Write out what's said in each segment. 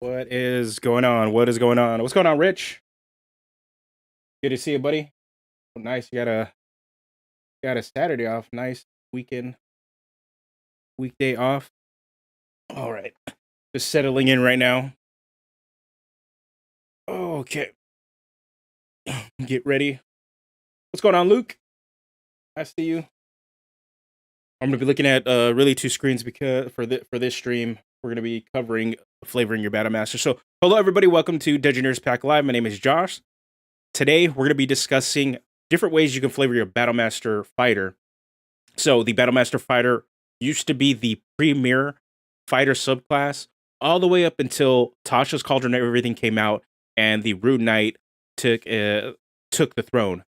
What is going on? What is going on? What's going on, Rich? Good to see you, buddy. Oh, nice. You got a Saturday off. Nice weekend, weekday off. All right. Just settling in right now. Okay. Get ready. What's going on, Luke? I see you. I'm gonna be looking at really two screens because for this stream we're gonna be covering flavoring your battle master. So hello everybody, welcome to Engineers Pack Live. My name is Josh. Today we're gonna be discussing different ways you can flavor your battle master fighter. So the battle master fighter used to be the premier fighter subclass all the way up until Tasha's Cauldron and everything came out and the Rude Knight took the throne.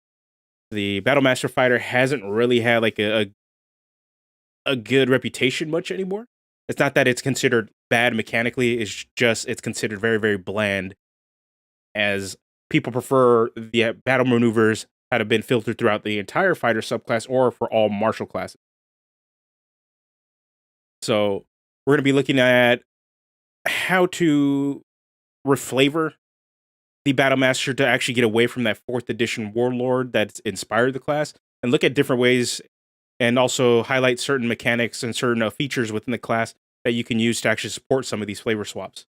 The battle master fighter hasn't really had like a good reputation much anymore. It's not that it's considered bad mechanically, it's just it's considered very, very bland, as people prefer the battle maneuvers that have been filtered throughout the entire fighter subclass or for all martial classes. So we're going to be looking at how to reflavor the battle master to actually get away from that 4th edition Warlord that's inspired the class, and look at different ways and also highlight certain mechanics and certain features within the class that you can use to actually support some of these flavor swaps.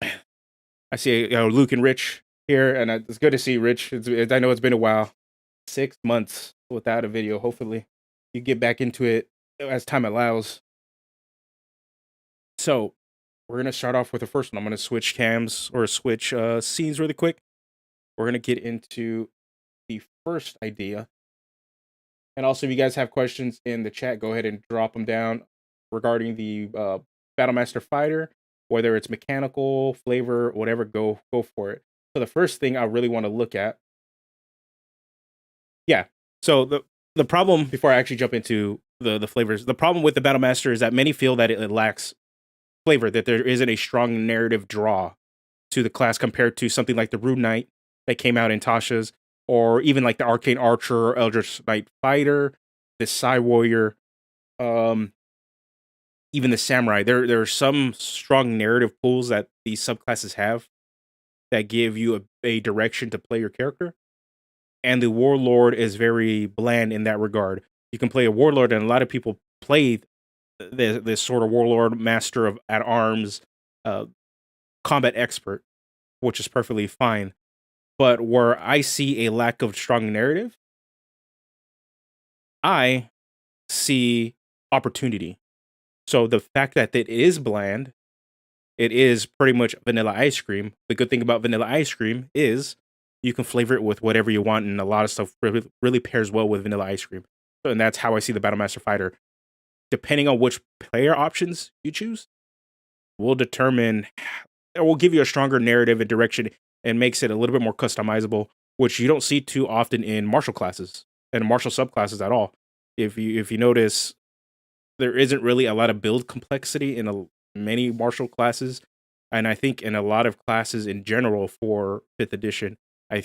I see Luke and Rich here, and it's good to see Rich. I know it's been a while, 6 months without a video. Hopefully, you get back into it as time allows. So, we're gonna start off with the first one. I'm gonna switch cams or switch scenes really quick. We're gonna get into the first idea. And also, if you guys have questions in the chat, go ahead and drop them down regarding the Battlemaster Fighter, whether it's mechanical, flavor, whatever. Go for it. So the first thing I really want to look at, yeah. So the problem before I actually jump into the flavors, the problem with the Battlemaster is that many feel that it lacks flavor, that there isn't a strong narrative draw to the class compared to something like the Rude Knight that came out in Tasha's, or even like the Arcane Archer or Eldritch Knight Fighter, the Psy Warrior, even the Samurai. There are some strong narrative pulls that these subclasses have that give you a direction to play your character. And the Warlord is very bland in that regard. You can play a Warlord, and a lot of people play this sort of Warlord, Master of at Arms, combat expert, which is perfectly fine. But where I see a lack of strong narrative, I see opportunity. So the fact that it is bland, it is pretty much vanilla ice cream. The good thing about vanilla ice cream is you can flavor it with whatever you want, and a lot of stuff really pairs well with vanilla ice cream. And that's how I see the Battlemaster Fighter. Depending on which player options you choose, will determine, it will give you a stronger narrative and direction, and makes it a little bit more customizable, which you don't see too often in martial classes and martial subclasses at all. If you notice, there isn't really a lot of build complexity in many martial classes, and I think in a lot of classes in general for 5th edition, I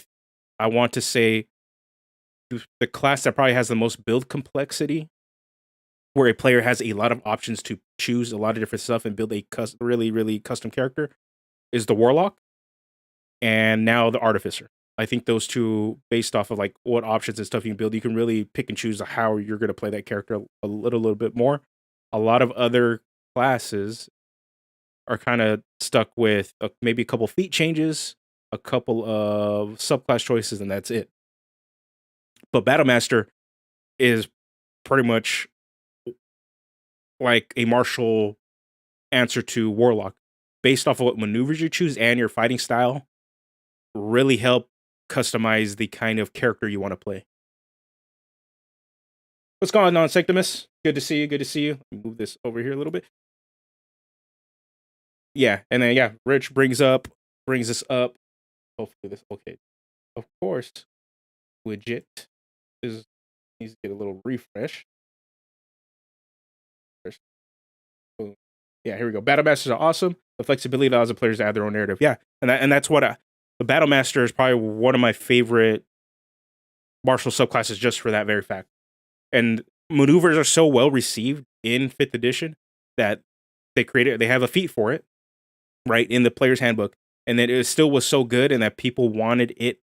want to say the class that probably has the most build complexity, where a player has a lot of options to choose a lot of different stuff and build a really custom character, is the Warlock, and now the Artificer. I think those two, based off of like what options and stuff you can build, you can really pick and choose how you're going to play that character a little bit more. A lot of other classes are kind of stuck with maybe a couple feat changes, a couple of subclass choices, and that's it. But Battlemaster is pretty much like a martial answer to Warlock, based off of what maneuvers you choose and your fighting style, really help customize the kind of character you want to play. What's going on, Sectimus? Good to see you. Good to see you. Move this over here a little bit. Yeah, and then yeah, Rich brings us up. Hopefully this okay. Of course, widget needs to get a little refresh. Boom. Yeah, here we go. Battle Masters are awesome. The flexibility allows the players to add their own narrative. Yeah, and that's what the Battle Master is probably one of my favorite martial subclasses, just for that very fact. And maneuvers are so well received in 5th edition that they have a feat for it. right, in the player's handbook, and that it still was so good and that people wanted it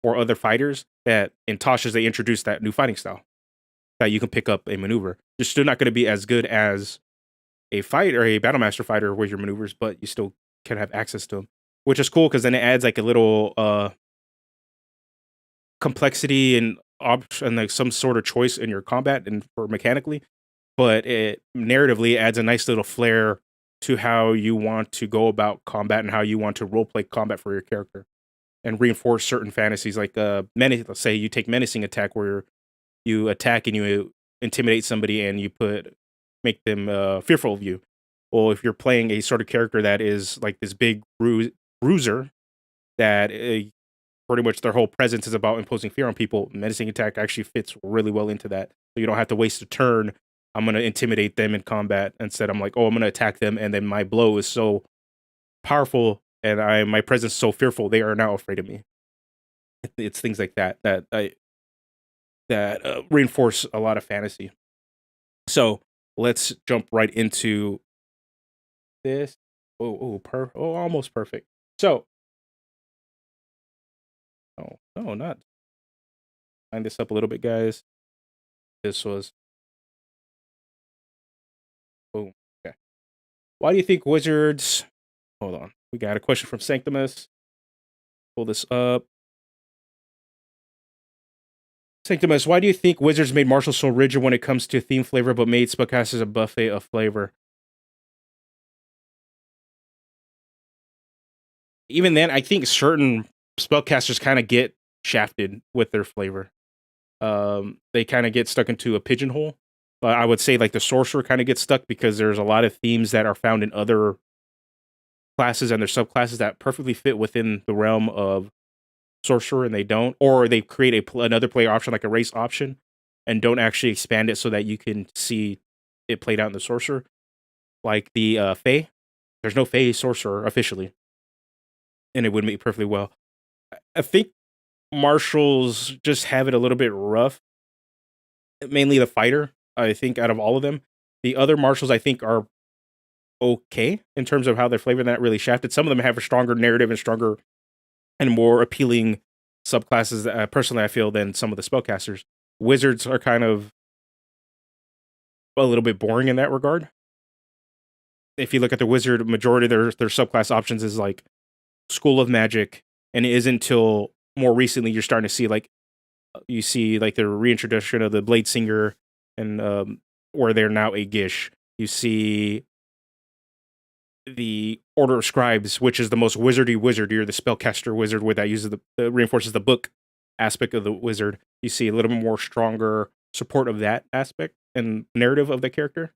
for other fighters that in Tasha's they introduced that new fighting style that you can pick up a maneuver. You're still not going to be as good as a fighter, a Battlemaster fighter with your maneuvers, but you still can have access to them, which is cool because then it adds like a little complexity and option, like some sort of choice in your combat and for mechanically, but it narratively adds a nice little flair to how you want to go about combat and how you want to roleplay combat for your character and reinforce certain fantasies like let's say you take menacing attack where you attack and you intimidate somebody and you make them fearful of you. Well, if you're playing a sort of character that is like this big bruiser that pretty much their whole presence is about imposing fear on people, menacing attack actually fits really well into that. So you don't have to waste a turn. I'm going to intimidate them in combat. Instead, I'm like, oh, I'm going to attack them, and then my blow is so powerful and my presence is so fearful, they are now afraid of me. It's things like that that reinforce a lot of fantasy. So let's jump right into this. Almost perfect. So, no, not. Line this up a little bit, guys. This was. Boom. Okay. Why do you think wizards? Hold on. We got a question from Sanctimus. Pull this up. Sanctimus, why do you think wizards made martial so rigid when it comes to theme flavor, but made spellcasters a buffet of flavor? Even then, I think certain spellcasters kind of get shafted with their flavor. They kind of get stuck into a pigeonhole. But I would say like the sorcerer kind of gets stuck because there's a lot of themes that are found in other classes and their subclasses that perfectly fit within the realm of sorcerer and they don't, or they create another player option like a race option and don't actually expand it so that you can see it played out in the sorcerer. Like the Fae, there's no Fae sorcerer officially, and it would make perfectly well. I think martials just have it a little bit rough. Mainly the fighter, I think, out of all of them. The other martials, I think, are okay in terms of how they're flavored, not really shafted. Some of them have a stronger narrative and stronger and more appealing subclasses, personally, I feel, than some of the spellcasters. Wizards are kind of a little bit boring in that regard. If you look at the wizard, majority of their subclass options is like School of Magic, and it isn't until more recently you're starting to see like you see like the reintroduction of the Blade Singer and where they're now a Gish. You see the Order of Scribes, which is the most wizardy wizard. You're the spellcaster wizard, where that uses the reinforces the book aspect of the wizard. You see a little bit more stronger support of that aspect and narrative of the character.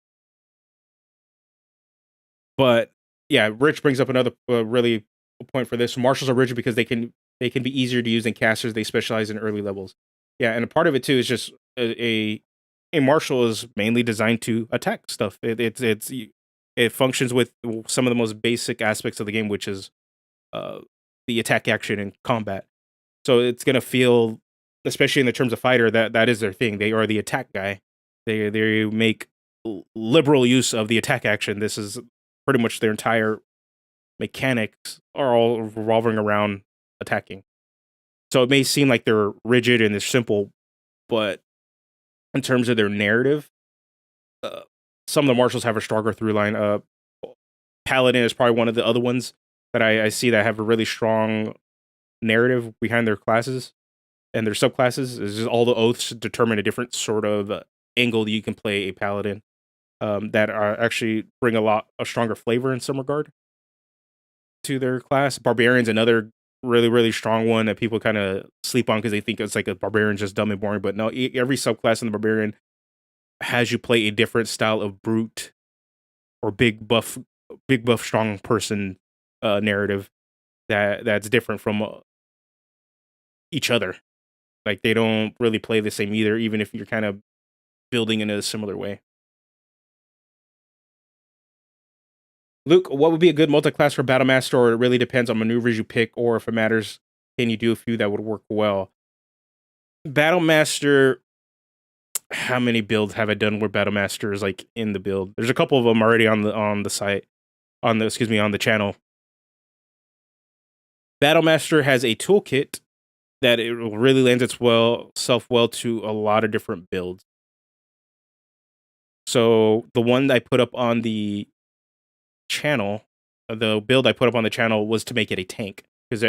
But yeah, Rich brings up another really point for this. Martials are rigid because they can be easier to use than casters. They specialize in early levels. Yeah, and a part of it too is just a martial is mainly designed to attack stuff. It functions with some of the most basic aspects of the game, which is the attack action and combat. So it's gonna feel, especially in the terms of fighter, that is their thing. They are the attack guy. They make liberal use of the attack action. This is pretty much their entire mechanics are all revolving around attacking. So it may seem like they're rigid and they're simple, but in terms of their narrative, some of the martials have a stronger through line. Paladin is probably one of the other ones that I see that have a really strong narrative behind their classes and their subclasses. Is just all the oaths determine a different sort of angle that you can play a paladin that are actually bring a stronger flavor in some regard to their class. Barbarian's another really, really strong one that people kind of sleep on because they think it's like a barbarian just dumb and boring. But no, every subclass in the barbarian has you play a different style of brute or big buff, strong person narrative that's different from each other. Like they don't really play the same either, even if you're kind of building in a similar way. Luke, what would be a good multi-class for Battlemaster, or it really depends on maneuvers you pick, or if it matters, can you do a few that would work well? Battlemaster, how many builds have I done where Battlemaster is like in the build? There's a couple of them already on the site, on the channel. Battlemaster has a toolkit that it really lends itself well to a lot of different builds. So the one I put up on the channel, the build I put up on the channel was to make it a tank because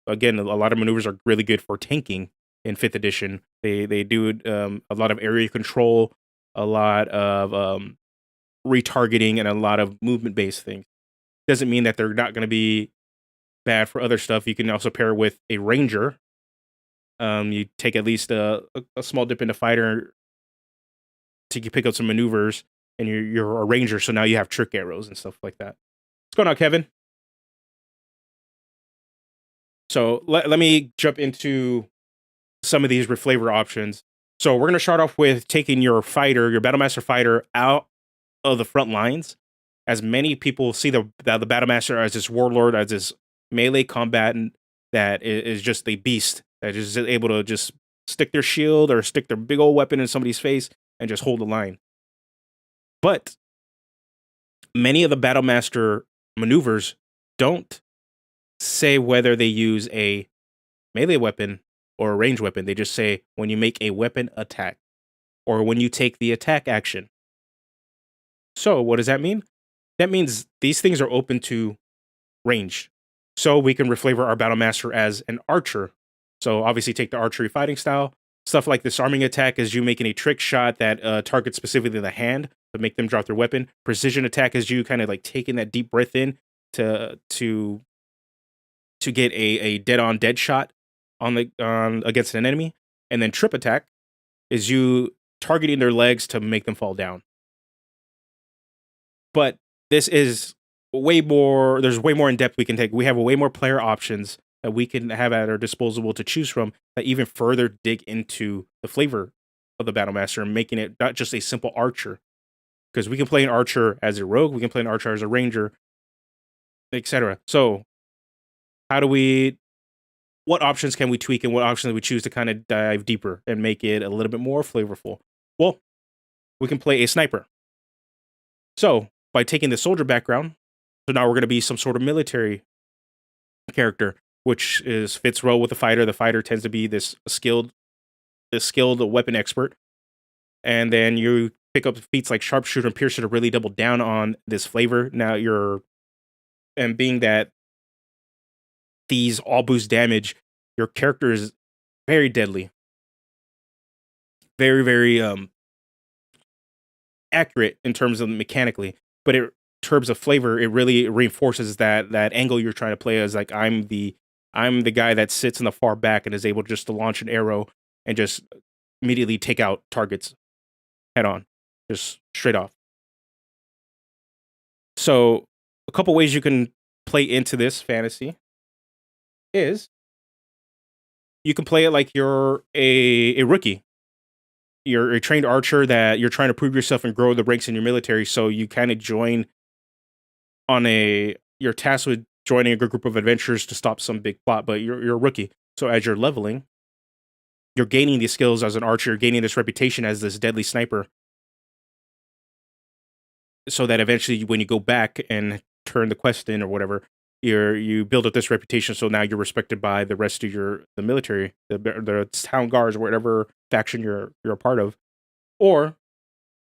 again, a lot of maneuvers are really good for tanking in 5th edition. They do a lot of area control, a lot of retargeting, and a lot of movement based things. Doesn't mean that they're not going to be bad for other stuff. You can also pair with a ranger. You take at least a small dip into fighter to pick up some maneuvers, and you're a ranger, so now you have trick arrows and stuff like that. What's going on, Kevin? So let me jump into some of these reflavor options. So we're going to start off with taking your fighter, your Battlemaster fighter, out of the front lines. As many people see the Battlemaster as this warlord, as this melee combatant that is just a beast, that is able to just stick their shield or stick their big old weapon in somebody's face and just hold the line. But many of the Battlemaster maneuvers don't say whether they use a melee weapon or a ranged weapon. They just say when you make a weapon attack or when you take the attack action. So what does that mean? That means these things are open to range. So we can reflavor our Battlemaster as an archer. So obviously take the archery fighting style. Stuff like disarming attack is you making a trick shot that targets specifically the hand to make them drop their weapon. Precision attack is you kind of like taking that deep breath in to get a dead shot on against an enemy. And then trip attack is you targeting their legs to make them fall down. But this is way more, there's way more in depth we can take. We have way more player options that we can have at our disposal to choose from that even further dig into the flavor of the Battlemaster and making it not just a simple archer. Because we can play an archer as a rogue, we can play an archer as a ranger, etc. So what options can we tweak and what options we choose to kind of dive deeper and make it a little bit more flavorful? Well, we can play a sniper. So by taking the soldier background, so now we're going to be some sort of military character, which fits well with the fighter. The fighter tends to be this skilled weapon expert. And then you pick up feats like sharpshooter and piercer to really double down on this flavor. Now and being that these all boost damage, your character is very deadly. Very, very accurate in terms of mechanically, but in terms of flavor, it really reinforces that angle you're trying to play as like I'm the guy that sits in the far back and is able just to launch an arrow and just immediately take out targets head on, just straight off. So a couple ways you can play into this fantasy is you can play it like you're a rookie. You're a trained archer that you're trying to prove yourself and grow the ranks in your military. So you kind of join you're tasked with joining a group of adventurers to stop some big plot, but you're a rookie. So as you're leveling, you're gaining these skills as an archer, you're gaining this reputation as this deadly sniper. So that eventually when you go back and turn the quest in or whatever, you build up this reputation. So now you're respected by the rest of the military, the town guards, or whatever faction you're a part of. Or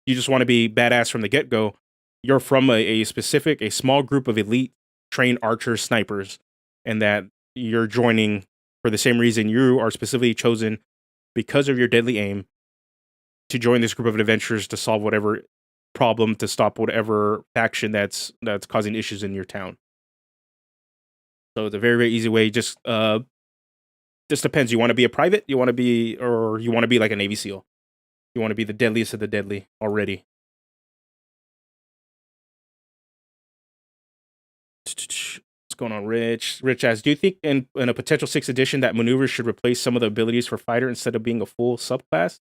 you just want to be badass from the get-go. You're from a small group of elite trained archers, snipers, and that you're joining for the same reason. You are specifically chosen because of your deadly aim to join this group of adventurers to solve whatever problem, to stop whatever faction that's causing issues in your town. So it's a very, very easy way. Just depends. You want to be a private, you want to be like a Navy SEAL. You want to be the deadliest of the deadly already. What's going on, Rich? Rich asks, do you think in a potential 6th edition that maneuvers should replace some of the abilities for fighter instead of being a full subclass?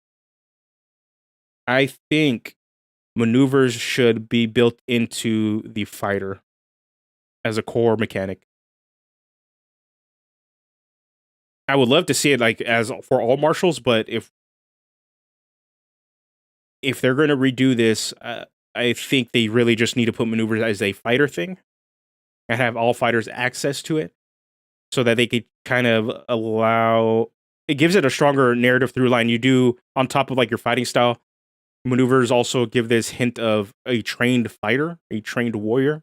I think maneuvers should be built into the fighter as a core mechanic. I would love to see it like as for all marshals, but if they're going to redo this, I think they really just need to put maneuvers as a fighter thing and have all fighters access to it. so that they could kind of allow. It gives it a stronger narrative through line. You do, on top of like your fighting style, maneuvers also give this hint of a trained fighter, a trained warrior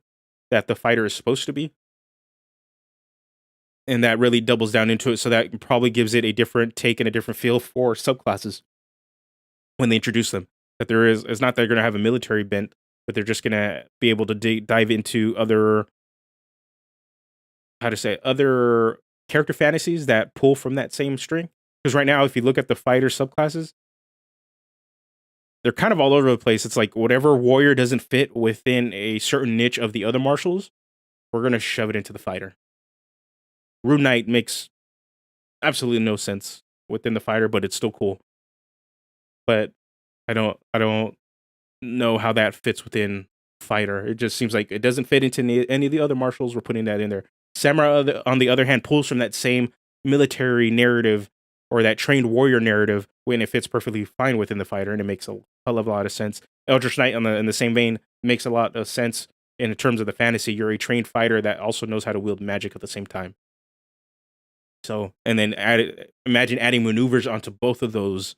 that the fighter is supposed to be. And that really doubles down into it. So that probably gives it a different take and a different feel for subclasses when they introduce them. That there is, it's not that they're going to have a military bent, but they're just going to be able to dive into other, how to say, other character fantasies that pull from that same string. Because right now, if you look at the fighter subclasses, they're kind of all over the place. It's like whatever warrior doesn't fit within a certain niche of the other martials, we're going to shove it into the fighter. Rune Knight makes absolutely no sense within the fighter, but it's still cool. But I don't know how that fits within fighter. It just seems like it doesn't fit into any of the other martials. We're putting that in there. Samurai, on the other hand, pulls from that same military narrative or that trained warrior narrative when it fits perfectly fine within the fighter, and it makes a hell of a lot of sense. Eldritch Knight, in the same vein, makes a lot of sense in terms of the fantasy. You're a trained fighter that also knows how to wield magic at the same time. So, and then imagine adding maneuvers onto both of those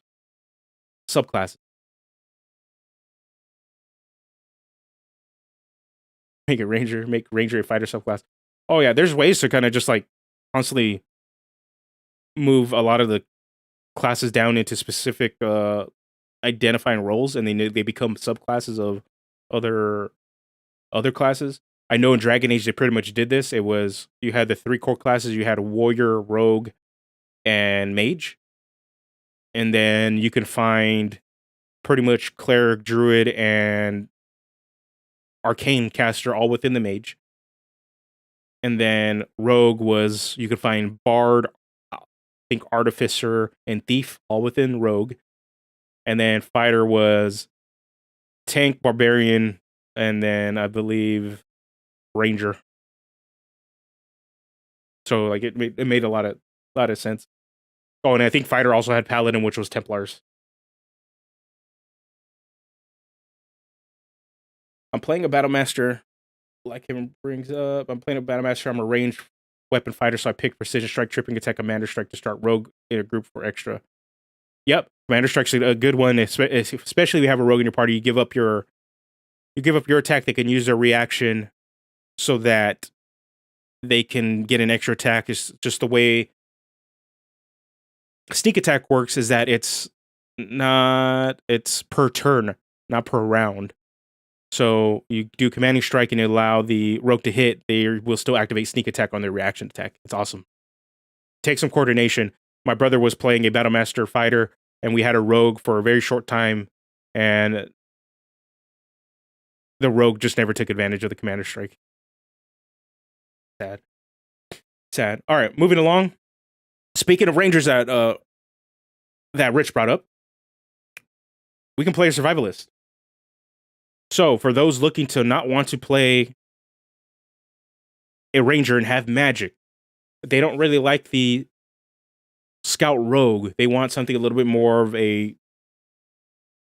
subclasses. Make Ranger a fighter subclass. Oh yeah, there's ways to kind of just like constantly move a lot of the classes down into specific identifying roles, and they become subclasses of other classes. I know in Dragon Age they pretty much did this. It was, you had the 3 core classes. You had warrior, rogue, and mage, and then you can find pretty much cleric, druid, and arcane caster all within the mage. And then rogue was, you could find bard, I think artificer, and thief all within rogue. And then fighter was tank, barbarian, and then I believe ranger. So like it made a lot of sense. Oh, and I think fighter also had paladin, which was Templars. I'm playing a Battlemaster, like him brings up. I'm playing a Battlemaster. I'm a ranged weapon fighter, so I picked Precision Strike, Tripping Attack, Commander Strike to start Rogue in a group for extra. Yep, Commander Strike's a good one, especially if you have a Rogue in your party. You give up your attack. They can use their reaction so that they can get an extra attack. Is just the way sneak attack works. Is that it's per turn, not per round. So you do commanding strike and you allow the rogue to hit, they will still activate sneak attack on their reaction attack. It's awesome. Take some coordination. My brother was playing a Battlemaster fighter, and we had a rogue for a very short time, and the rogue just never took advantage of the commander strike. Sad. All right, moving along. Speaking of rangers that Rich brought up, we can play a survivalist. So for those looking to not want to play a ranger and have magic, they don't really like the scout rogue. They want something a little bit more of a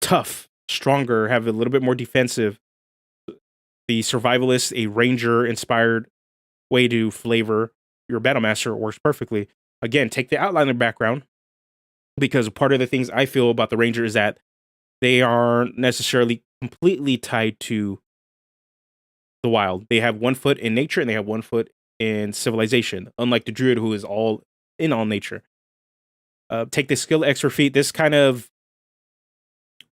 tough, stronger, have a little bit more defensive. The survivalist, a ranger inspired way to flavor your Battlemaster, works perfectly. Again, take the outliner background, because part of the things I feel about the ranger is that they aren't necessarily completely tied to the wild. They have 1 foot in nature and they have 1 foot in civilization, unlike the druid, who is all in all nature. Take the skill extra feat. This kind of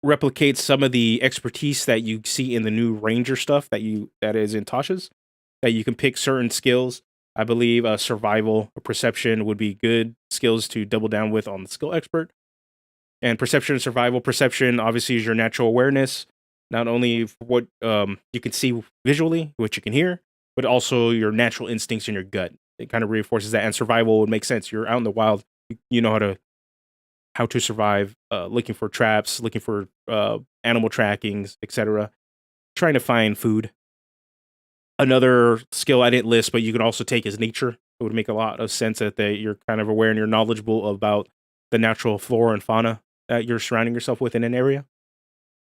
replicates some of the expertise that you see in the new ranger stuff that is in Tasha's, that you can pick certain skills. I believe survival or perception would be good skills to double down with on the skill expert. And perception and survival. Perception obviously is your natural awareness, not only what you can see visually, what you can hear, but also your natural instincts in your gut. It kind of reinforces that. And survival would make sense. You're out in the wild. You know how to survive, looking for traps, looking for animal trackings, etc. Trying to find food. Another skill I didn't list, but you can also take is nature. It would make a lot of sense that you're kind of aware and you're knowledgeable about the natural flora and fauna that you're surrounding yourself with in an area.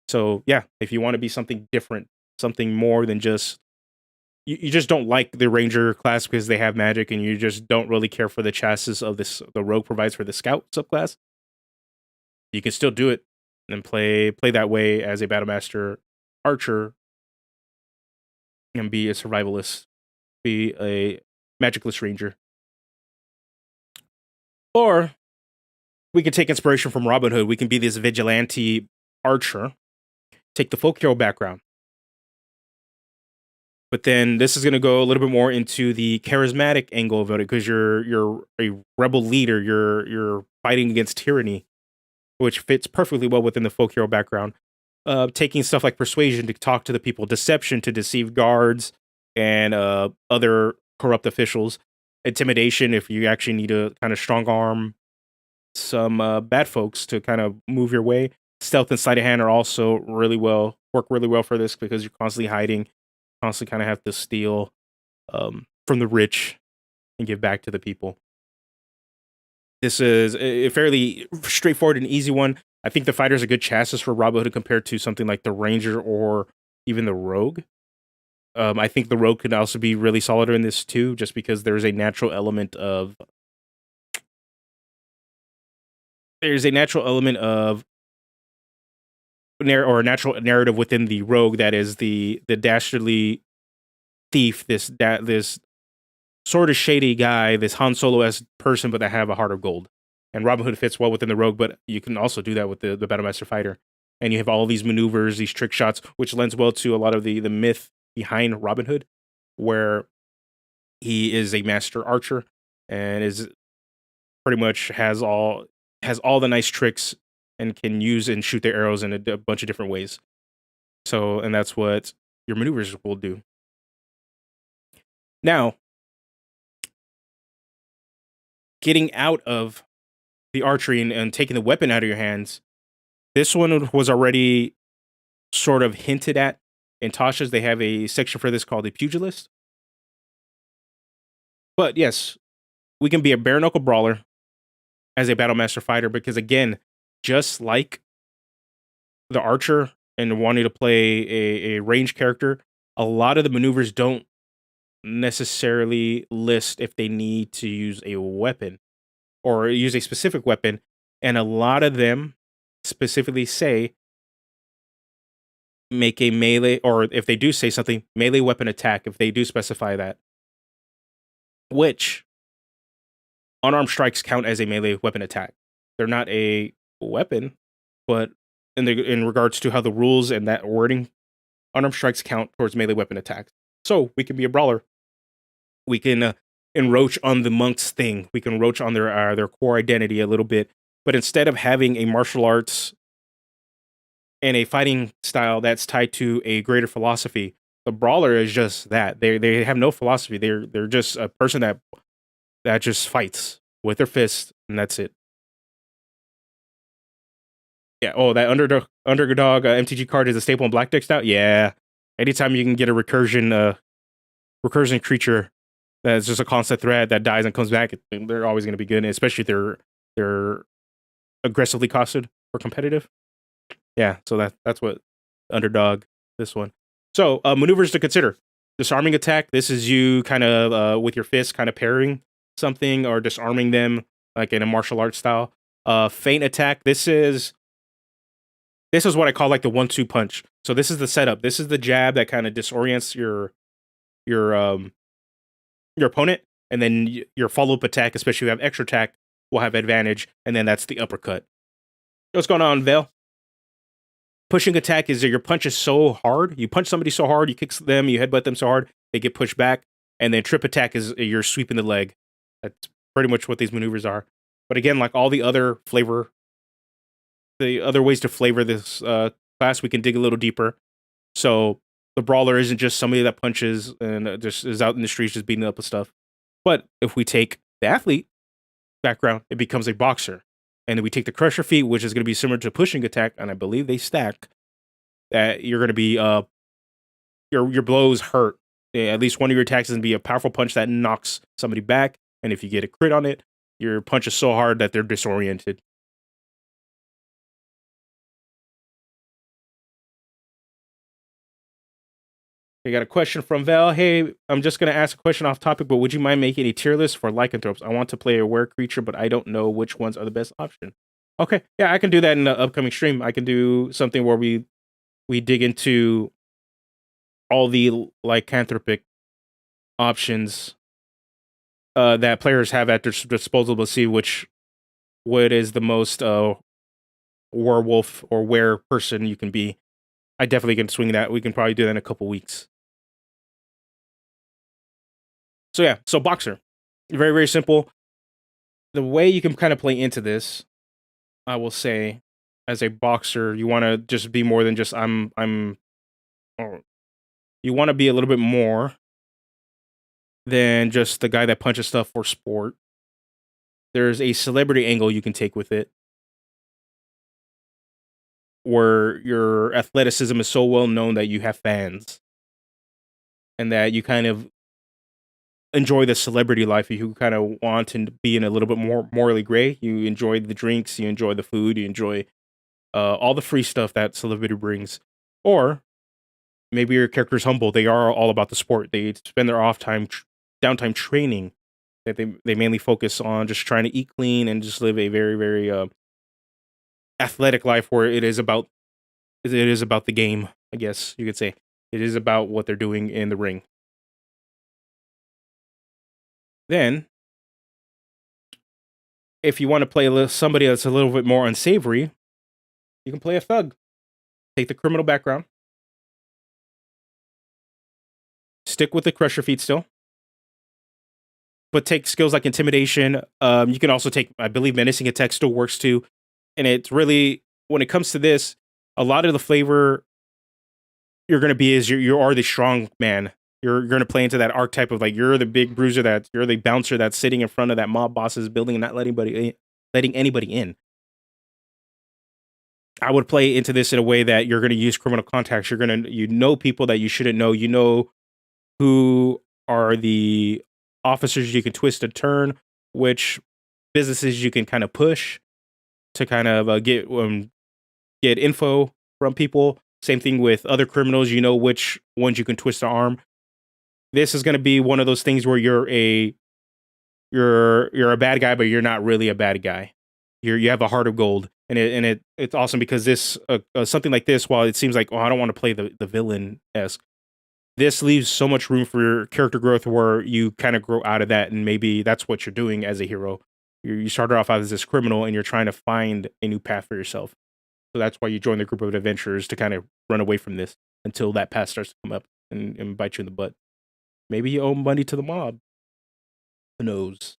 So yeah, if you want to be something different, something more than just you just don't like the ranger class because they have magic, and you just don't really care for the chassis of the rogue provides for the scout subclass, you can still do it and play that way as a battlemaster archer and be a survivalist, be a magicless ranger. Or we can take inspiration from Robin Hood. We can be this vigilante archer, take the folk hero background. But then this is going to go a little bit more into the charismatic angle of it, because you're a rebel leader. You're fighting against tyranny, which fits perfectly well within the folk hero background. Taking stuff like persuasion to talk to the people, deception to deceive guards and other corrupt officials, intimidation if you actually need to kind of strong arm some bad folks to kind of move your way. Stealth and sleight of hand are also work really well for this, because you're constantly hiding, constantly kind of have to steal from the rich and give back to the people. This is a fairly straightforward and easy one. I think the fighter is a good chassis for Robin Hood compared to something like the ranger or even the rogue. I think the rogue could also be really solid in this too, just because there's a natural element of a natural narrative within the rogue that is the dastardly thief, this sort of shady guy, this Han Solo-esque person, but that have a heart of gold. And Robin Hood fits well within the rogue, but you can also do that with the Battlemaster fighter. And you have all these maneuvers, these trick shots, which lends well to a lot of the myth behind Robin Hood, where he is a master archer and is pretty much has all the nice tricks and can use and shoot their arrows in a bunch of different ways. So, and that's what your maneuvers will do. Now, getting out of the archery and taking the weapon out of your hands, this one was already sort of hinted at in Tasha's. They have a section for this called a pugilist. But yes, we can be a bare knuckle brawler as a Battlemaster fighter, because again, just like the archer and wanting to play a range character, a lot of the maneuvers don't necessarily list if they need to use a weapon or use a specific weapon, and a lot of them specifically say make a melee, or if they do say something, melee weapon attack, if they do specify that, which unarmed strikes count as a melee weapon attack. They're not a weapon, but in regards to how the rules and that wording, unarmed strikes count towards melee weapon attacks. So we can be a brawler. We can enroach on the monk's thing. We can roach on their core identity a little bit. But instead of having a martial arts and a fighting style that's tied to a greater philosophy, the brawler is just that. They have no philosophy. They're just a person that just fights with their fists, and that's it. Yeah. Oh, that underdog MTG card is a staple in Black Deck style. Yeah. Anytime you can get a recursion creature that's just a constant threat that dies and comes back, they're always going to be good, especially if they're aggressively costed or competitive. Yeah. So that's what underdog this one. So maneuvers to consider: disarming attack. This is you kind of with your fist, kind of parrying something or disarming them, like in a martial arts style. Feint attack. This is what I call like the 1-2 punch. So this is the setup. This is the jab that kind of disorients your opponent, and then your follow-up attack, especially if you have extra attack, will have advantage, and then that's the uppercut. What's going on, Vale? Pushing attack is your punch is so hard. You punch somebody so hard, you kick them, you headbutt them so hard, they get pushed back. And then trip attack is you're sweeping the leg. That's pretty much what these maneuvers are. But again, like all the other ways to flavor this class, we can dig a little deeper. So the brawler isn't just somebody that punches and just is out in the streets just beating up with stuff. But if we take the athlete background, it becomes a boxer. And then we take the crusher feat, which is going to be similar to pushing attack, and I believe they stack. That you're going to be your blows hurt. At least one of your attacks is going to be a powerful punch that knocks somebody back, and if you get a crit on it, your punch is so hard that they're disoriented. We got a question from Val. Hey, I'm just gonna ask a question off topic, but would you mind making a tier list for lycanthropes? I want to play a rare creature, but I don't know which ones are the best option. Okay, yeah, I can do that in the upcoming stream. I can do something where we dig into all the lycanthropic options that players have at their disposal to see what is the most werewolf or were person you can be. I definitely can swing that. We can probably do that in a couple weeks. So yeah, so boxer, very very simple. The way you can kind of play into this, I will say, as a boxer, you want to just be more than just or you want to be a little bit more than just the guy that punches stuff for sport. There's a celebrity angle you can take with it, where your athleticism is so well known that you have fans, and that you kind of enjoy the celebrity life. You kind of want to be in a little bit more morally gray. You enjoy the drinks, you enjoy the food, you enjoy all the free stuff that celebrity brings. Or maybe your character's humble. They are all about the sport. They spend their downtime training. That they mainly focus on just trying to eat clean and just live a very very athletic life where it is about the game. I guess you could say it is about what they're doing in the ring. Then, if you want to play somebody that's a little bit more unsavory, you can play a thug. Take the criminal background. Stick with the crusher feat still. But take skills like intimidation. You can also take, I believe, menacing attack still works too. And it's really, when it comes to this, a lot of the flavor you're going to be is you are the strong man. You're going to play into that archetype of like you're the big bruiser, that you're the bouncer that's sitting in front of that mob boss's building and not letting anybody in. I would play into this in a way that you're going to use criminal contacts. You know people that you shouldn't know. You know who are the officers you can twist and turn, which businesses you can kind of push to kind of get info from people. Same thing with other criminals. You know which ones you can twist the arm. This is going to be one of those things where you're a bad guy, but you're not really a bad guy. You have a heart of gold, and it's awesome because this something like this, while it seems like, oh, I don't want to play the villain esque, this leaves so much room for your character growth where you kind of grow out of that, and maybe that's what you're doing as a hero. You started off as this criminal, and you're trying to find a new path for yourself. So that's why you join the group of adventurers to kind of run away from this until that path starts to come up and bite you in the butt. Maybe you owe money to the mob. Who knows?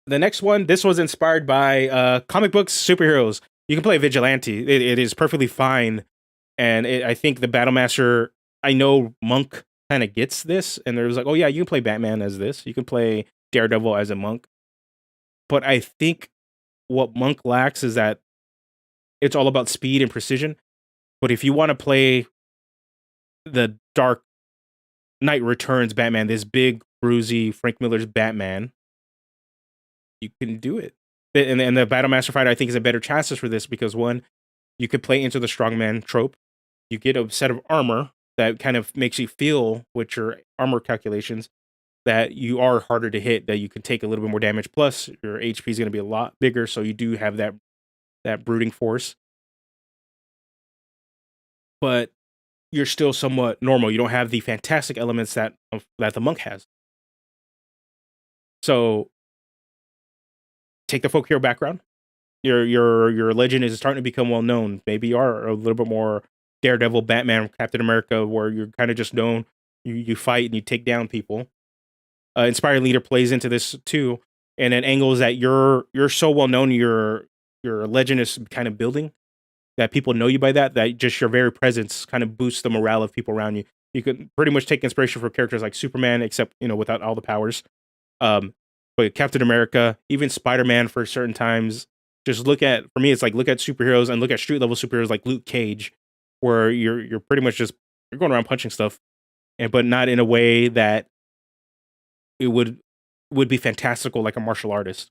The next one, this was inspired by comic books, superheroes. You can play Vigilante. It is perfectly fine. And I think the Battlemaster, I know Monk kind of gets this. And there was like, oh yeah, you can play Batman as this. You can play Daredevil as a monk. But I think what Monk lacks is that it's all about speed and precision. But if you want to play the Dark Knight Returns Batman, this big, bruisey Frank Miller's Batman, you can do it. And the Battlemaster fighter, I think, is a better chassis for this because, one, you could play into the strongman trope. You get a set of armor that kind of makes you feel, with your armor calculations, that you are harder to hit, that you can take a little bit more damage. Plus, your HP is going to be a lot bigger, so you do have that brooding force. But you're still somewhat normal. You don't have the fantastic elements that the monk has. So take the folk hero background. Your legend is starting to become well known. Maybe you are a little bit more Daredevil, Batman, Captain America, where you're kind of just known. You fight and you take down people. Inspired leader plays into this too, and an angle is that you're so well known. Your legend is kind of building, that people know you by that just your very presence kind of boosts the morale of people around you. You can pretty much take inspiration from characters like Superman, except without all the powers. But Captain America, even Spider-Man for certain times. Just look at superheroes and look at street level superheroes like Luke Cage, where you're pretty much just you're going around punching stuff, but not in a way that it would be fantastical like a martial artist.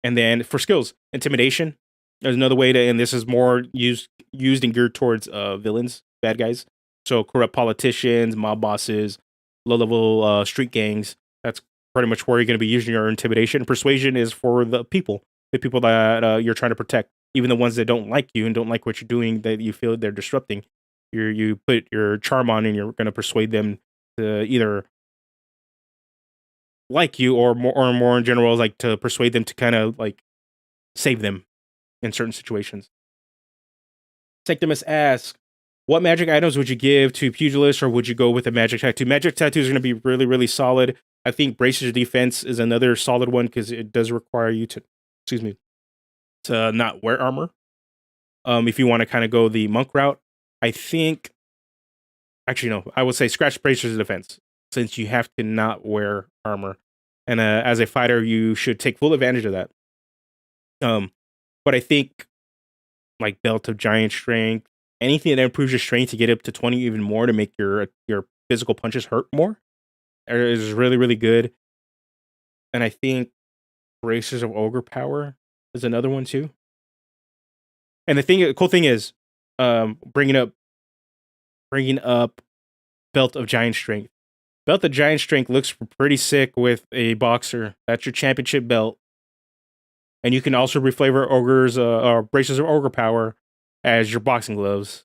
And then for skills, intimidation. There's another way to, and this is more used and geared towards villains, bad guys. So corrupt politicians, mob bosses, low level street gangs. That's pretty much where you're going to be using your intimidation. Persuasion is for the people that you're trying to protect, even the ones that don't like you and don't like what you're doing, that you feel they're disrupting. You put your charm on, and you're going to persuade them to either like you, or more in general, like to persuade them to kind of like save them in certain situations. Sectimus asks, what magic items would you give to Pugilist, or would you go with a magic tattoo? Magic tattoos are going to be really, really solid. I think Braces of Defense is another solid one because it does require you to, excuse me, to not wear armor. If you want to kind of go the monk route, I think, actually, no, I would say scratch Braces of Defense since you have to not wear armor. And as a fighter, you should take full advantage of that. But I think like Belt of Giant Strength, anything that improves your strength to get up to 20 even more to make your physical punches hurt more is really, really good. And I think Braces of Ogre Power is another one too. And the cool thing is, bringing up Belt of Giant Strength. Belt of Giant Strength looks pretty sick with a boxer. That's your championship belt. And you can also reflavor Ogre's Braces of Ogre Power as your boxing gloves.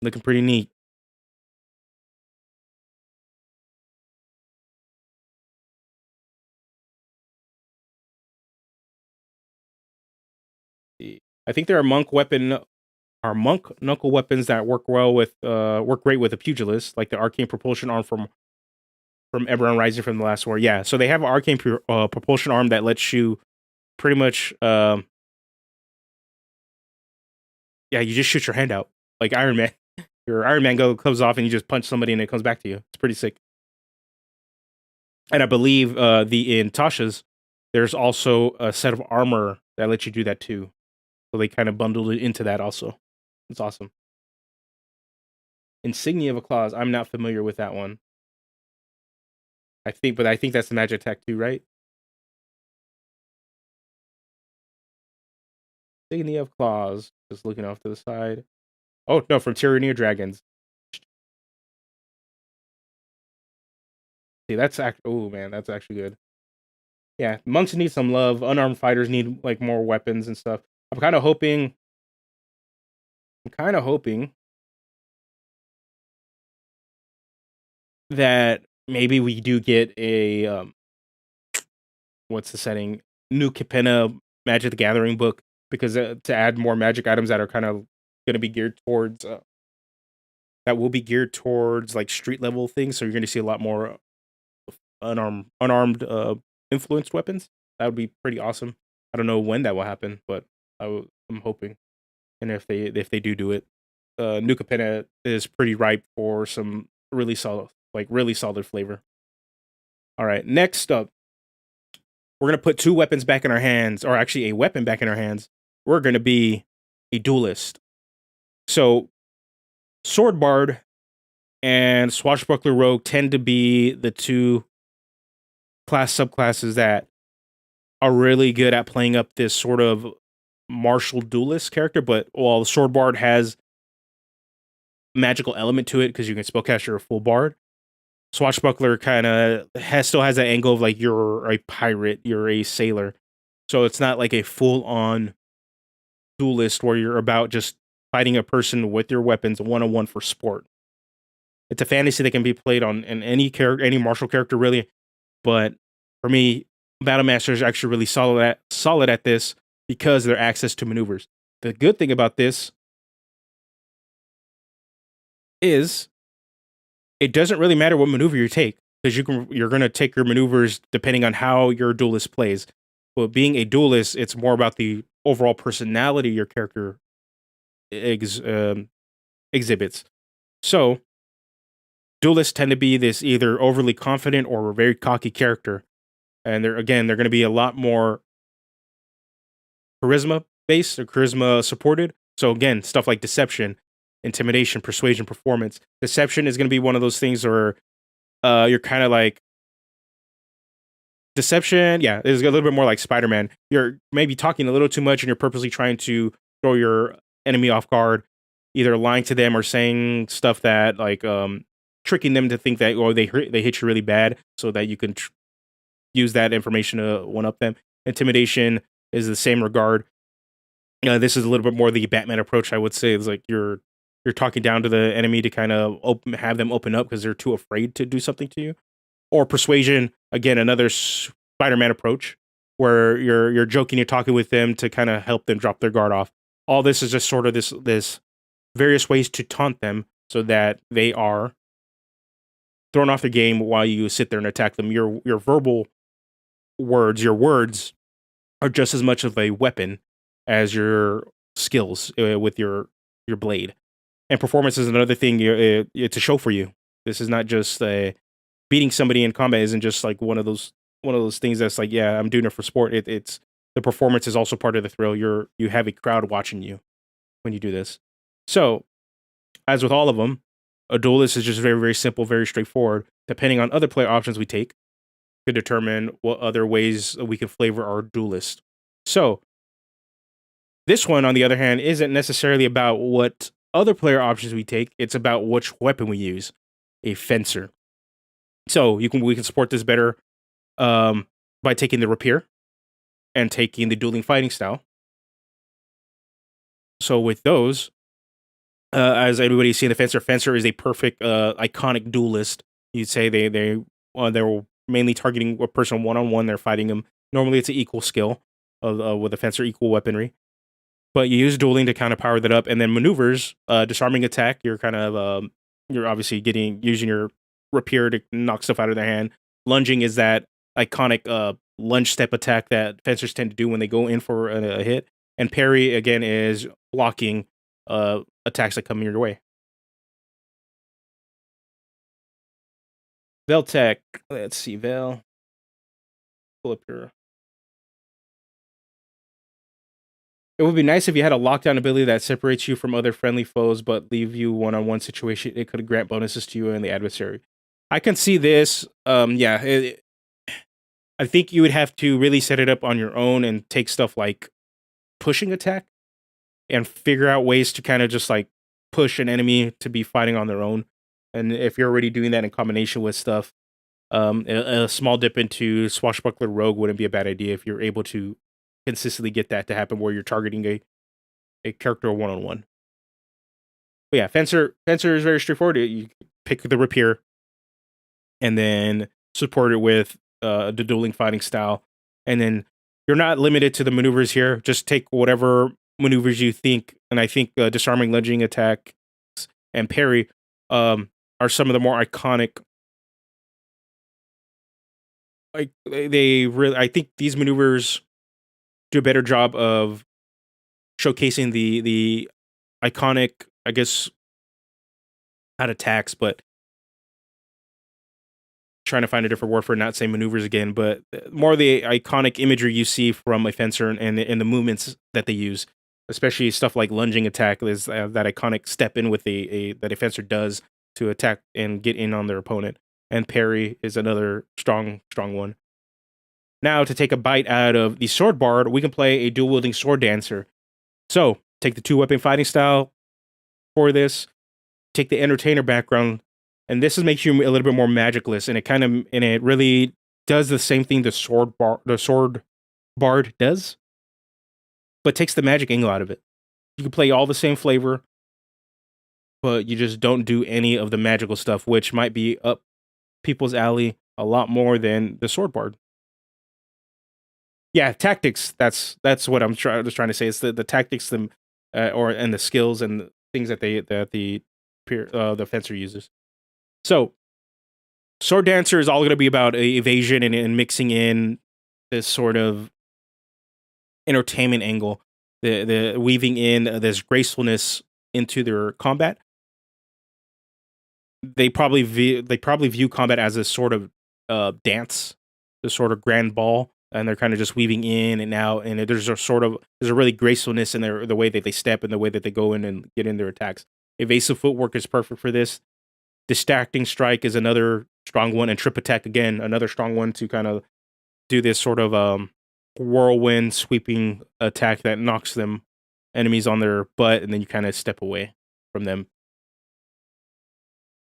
Looking pretty neat. I think there are monk knuckle weapons that work great with a pugilist, like the arcane propulsion arm from Eberron Rising from the last war. Yeah, so they have an arcane propulsion arm that lets you pretty much you just shoot your hand out like Iron Man. Your Iron Man comes off and you just punch somebody and it comes back to you. It's pretty sick. And I believe in Tasha's, there's also a set of armor that lets you do that too. So they kind of bundled it into that also. It's awesome. Insignia of a Clause. I'm not familiar with that one. I think that's the magic tech too, right? Insignia of Claws. Just looking off to the side. Oh no, from Tyranny of Dragons. See, that's oh man, that's actually good. Yeah, monks need some love. Unarmed fighters need like more weapons and stuff. I'm kind of hoping that maybe we do get a what's the setting? New Capenna Magic the Gathering book, because to add more magic items that are kind of going to be geared towards that will be geared towards like street level things. So you're going to see a lot more unarmed influenced weapons. That would be pretty awesome. I don't know when that will happen, but I'm hoping. And if they do it, New Capenna is pretty ripe for some really solid flavor. All right, next up, we're gonna put two weapons back in our hands, or actually a weapon back in our hands. We're gonna be a duelist. So, Sword Bard and Swashbuckler Rogue tend to be the two subclasses that are really good at playing up this sort of martial duelist character. But while the Sword Bard has magical element to it because you can spellcast your full bard, Swashbuckler kind of still has that angle of like you're a pirate, you're a sailor, so it's not like a full on duelist where you're about just fighting a person with your weapons 1-on-1 for sport. It's a fantasy that can be played on in any character, any martial character really. But for me, Battle Master is actually really solid at this because of their access to maneuvers. The good thing about this is it doesn't really matter what maneuver you take, because you're going to take your maneuvers depending on how your duelist plays. But being a duelist, it's more about the overall personality your character exhibits. So duelists tend to be this either overly confident or very cocky character, and they're going to be a lot more charisma based or charisma supported. So again, stuff like deception, intimidation, persuasion, performance. Deception is going to be one of those things where you're kind of like Deception, yeah, is a little bit more like Spider-Man. You're maybe talking a little too much, and you're purposely trying to throw your enemy off guard, either lying to them or saying stuff that like tricking them to think that they hit you really bad, so that you can use that information to one up them. Intimidation is the same regard. This is a little bit more the Batman approach, I would say. It's like you're talking down to the enemy to kind of have them open up because they're too afraid to do something to you. Or persuasion, again, another Spider-Man approach where you're joking, you're talking with them to kind of help them drop their guard off. All this is just sort of this various ways to taunt them so that they are thrown off the game while you sit there and attack them. Your verbal words, your words are just as much of a weapon as your skills with your blade. And performance is another thing. It's a show for you. This is not just beating somebody in combat. Isn't just like one of those things that's like, yeah, I'm doing it for sport. It's the performance is also part of the thrill. You have a crowd watching you when you do this. So, as with all of them, a duelist is just very, very simple, very straightforward. Depending on other player options we take, to determine what other ways we can flavor our duelist. So, this one, on the other hand, isn't necessarily about what other player options we take. It's about which weapon we use, a fencer. So we can support this better by taking the rapier and taking the dueling fighting style. So with those, as everybody's seen, the fencer is a perfect iconic duelist. You'd say they're mainly targeting a person one-on-one. They're fighting them. Normally, it's an equal skill with a fencer, equal weaponry. But you use dueling to kind of power that up, and then maneuvers, disarming attack. You're kind of you're obviously using your rapier to knock stuff out of their hand. Lunging is that iconic lunge step attack that fencers tend to do when they go in for a hit. And parry again is blocking attacks that come your way. Veil tech. Let's see, Veil. Pull up your. It would be nice if you had a lockdown ability that separates you from other friendly foes, but leave you one-on-one situation. It could grant bonuses to you and the adversary. I can see this. I think you would have to really set it up on your own and take stuff like pushing attack and figure out ways to kind of just like push an enemy to be fighting on their own. And if you're already doing that in combination with stuff, a small dip into Swashbuckler Rogue wouldn't be a bad idea if you're able to consistently get that to happen where you're targeting a character one-on-one. But yeah, Fencer is very straightforward. You pick the rapier and then support it with the dueling fighting style. And then you're not limited to the maneuvers here. Just take whatever maneuvers you think. And I think disarming, lunging attack, and parry are some of the more iconic. Like I think these maneuvers do a better job of showcasing the iconic, I guess, not attacks, but trying to find a different word for it, not say maneuvers again, but more the iconic imagery you see from a fencer and the movements that they use, especially stuff like lunging attack is that iconic step in with that a fencer does to attack and get in on their opponent. And parry is another strong one. Now, to take a bite out of the sword bard, we can play a dual-wielding sword dancer. So, take the two-weapon fighting style for this, take the entertainer background, and this makes you a little bit more magicless, and it really does the same thing the sword bard does, but takes the magic angle out of it. You can play all the same flavor, but you just don't do any of the magical stuff, which might be up people's alley a lot more than the sword bard. Yeah, tactics. That's what I'm trying to say. It's the tactics, and the skills and the things that the fencer uses. So, sword dancer is all going to be about evasion and mixing in this sort of entertainment angle, the weaving in this gracefulness into their combat. They probably view combat as a sort of dance, the sort of grand ball. And they're kind of just weaving in and out, and there's a really gracefulness in the way that they step and the way that they go in and get in their attacks. Evasive footwork is perfect for this. Distracting strike is another strong one, and trip attack again, another strong one to kind of do this sort of whirlwind sweeping attack that knocks them enemies on their butt, and then you kind of step away from them.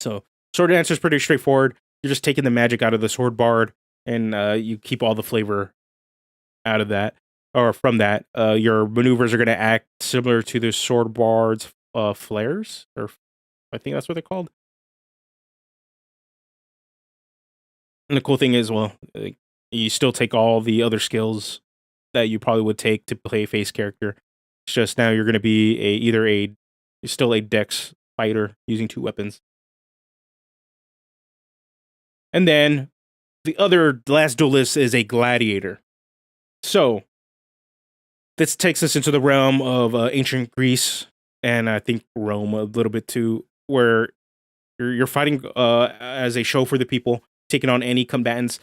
So sword dancer is pretty straightforward. You're just taking the magic out of the sword bard, and you keep all the flavor out of that or from that. Your maneuvers are going to act similar to the sword bard's flares, or I think that's what they're called. And the cool thing is, well, you still take all the other skills that you probably would take to play a face character. It's just now you're going to be still a dex fighter using 2 weapons. And then the last duelist is a gladiator. So this takes us into the realm of ancient Greece, and I think Rome a little bit too, where you're fighting as a show for the people, taking on any combatants.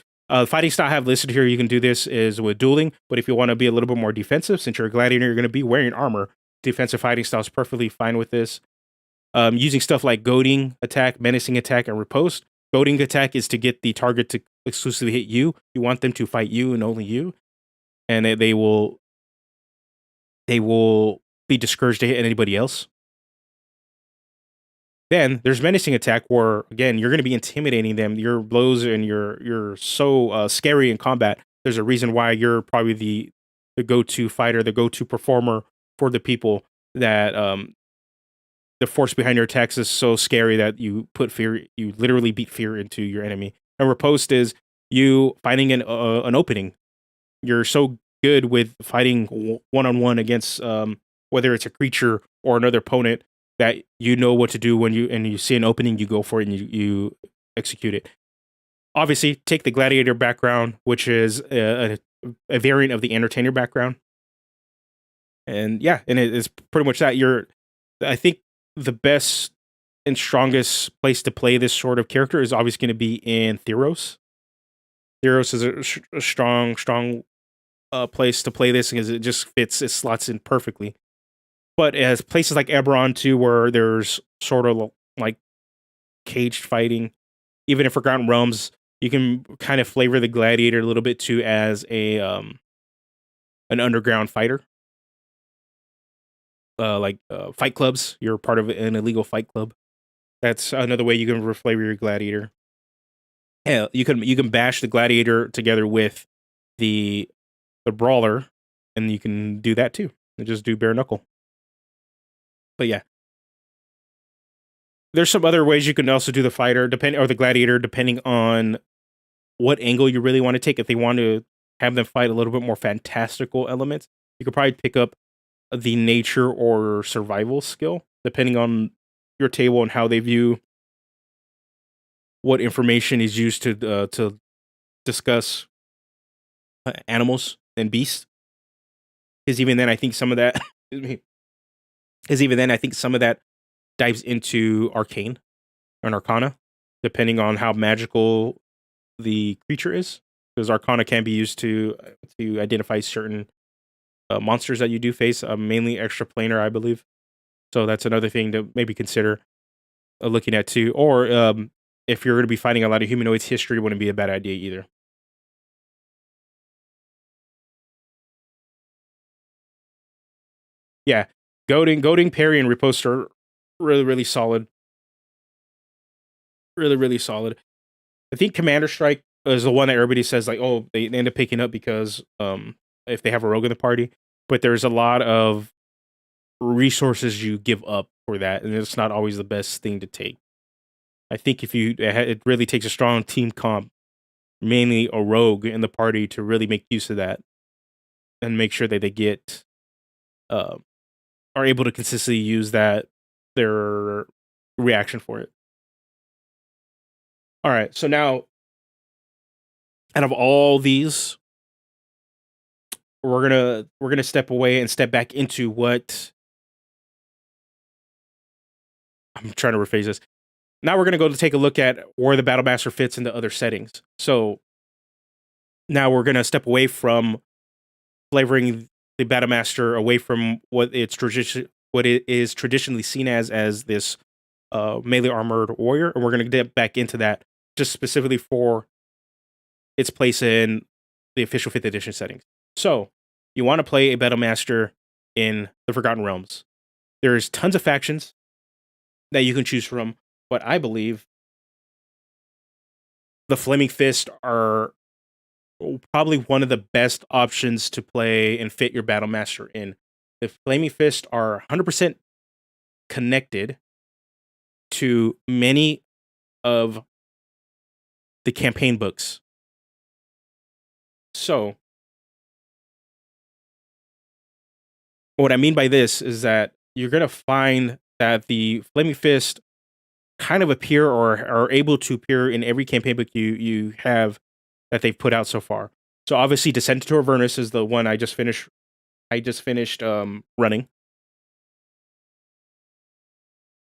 Fighting style I have listed here, you can do this is with dueling, but if you want to be a little bit more defensive, since you're a gladiator, you're going to be wearing armor. Defensive fighting style is perfectly fine with this. Using stuff like goading attack, menacing attack, and riposte. Goading attack is to get the target to exclusively hit you. You want them to fight you and only you, and they will be discouraged to hit anybody else. Then there's menacing attack, where again you're going to be intimidating them. Your blows and you're so scary in combat. There's a reason why you're probably the go-to fighter, the go-to performer for the people. That the force behind your attacks is so scary that you put fear. You literally beat fear into your enemy. And riposte is you finding an opening. You're so good with fighting one-on-one against whether it's a creature or another opponent, that you know what to do when you see an opening, you go for it and you execute it. Obviously, take the gladiator background, which is a variant of the entertainer background. And yeah, and it's pretty much that. I think the best and strongest place to play this sort of character is obviously going to be in Theros. Theros is a strong place to play this because it just it slots in perfectly. But as places like Eberron too, where there's sort of like caged fighting, even in Forgotten Realms, you can kind of flavor the gladiator a little bit too as an underground fighter. Fight clubs, you're part of an illegal fight club. That's another way you can reflavor your gladiator. Yeah, you can bash the gladiator together with the brawler, and you can do that too. And just do bare knuckle. But yeah, there's some other ways you can also do the fighter, or the gladiator, depending on what angle you really want to take. If they want to have them fight a little bit more fantastical elements, you could probably pick up the nature or survival skill, depending on your table and how they view what information is used to discuss animals and beasts. Because even then, I think some of that, dives into arcane and arcana, depending on how magical the creature is. Because arcana can be used to identify certain monsters that you do face, mainly extraplanar, I believe. So that's another thing to maybe consider looking at too. Or if you're going to be fighting a lot of humanoids, history wouldn't be a bad idea either. Yeah, goading, parry, and riposte are really, really solid. Really, really solid. I think Commander Strike is the one that everybody says like, oh, they end up picking up because if they have a rogue in the party. But there's a lot of resources you give up for that, and it's not always the best thing to take. I think it really takes a strong team comp, mainly a rogue in the party, to really make use of that and make sure that they get are able to consistently use their reaction for it. All right, so now out of all these, we're gonna step away and step back into what I'm trying to rephrase this. Now we're gonna go to take a look at where the Battle Master fits into other settings. So now we're gonna step away from flavoring the Battle Master away from what it is traditionally seen as this melee armored warrior, and we're gonna get back into that just specifically for its place in the official 5th edition settings. So you want to play a Battle Master in the Forgotten Realms. There's tons of factions that you can choose from, but I believe the Flaming Fist are probably one of the best options to play and fit your Battle Master in. The Flaming Fist are 100% connected to many of the campaign books. So, what I mean by this is that you're going to find that the Flaming Fist kind of appear or are able to appear in every campaign book you have that they've put out so far. So obviously, Descent into Avernus is the one I just finished running,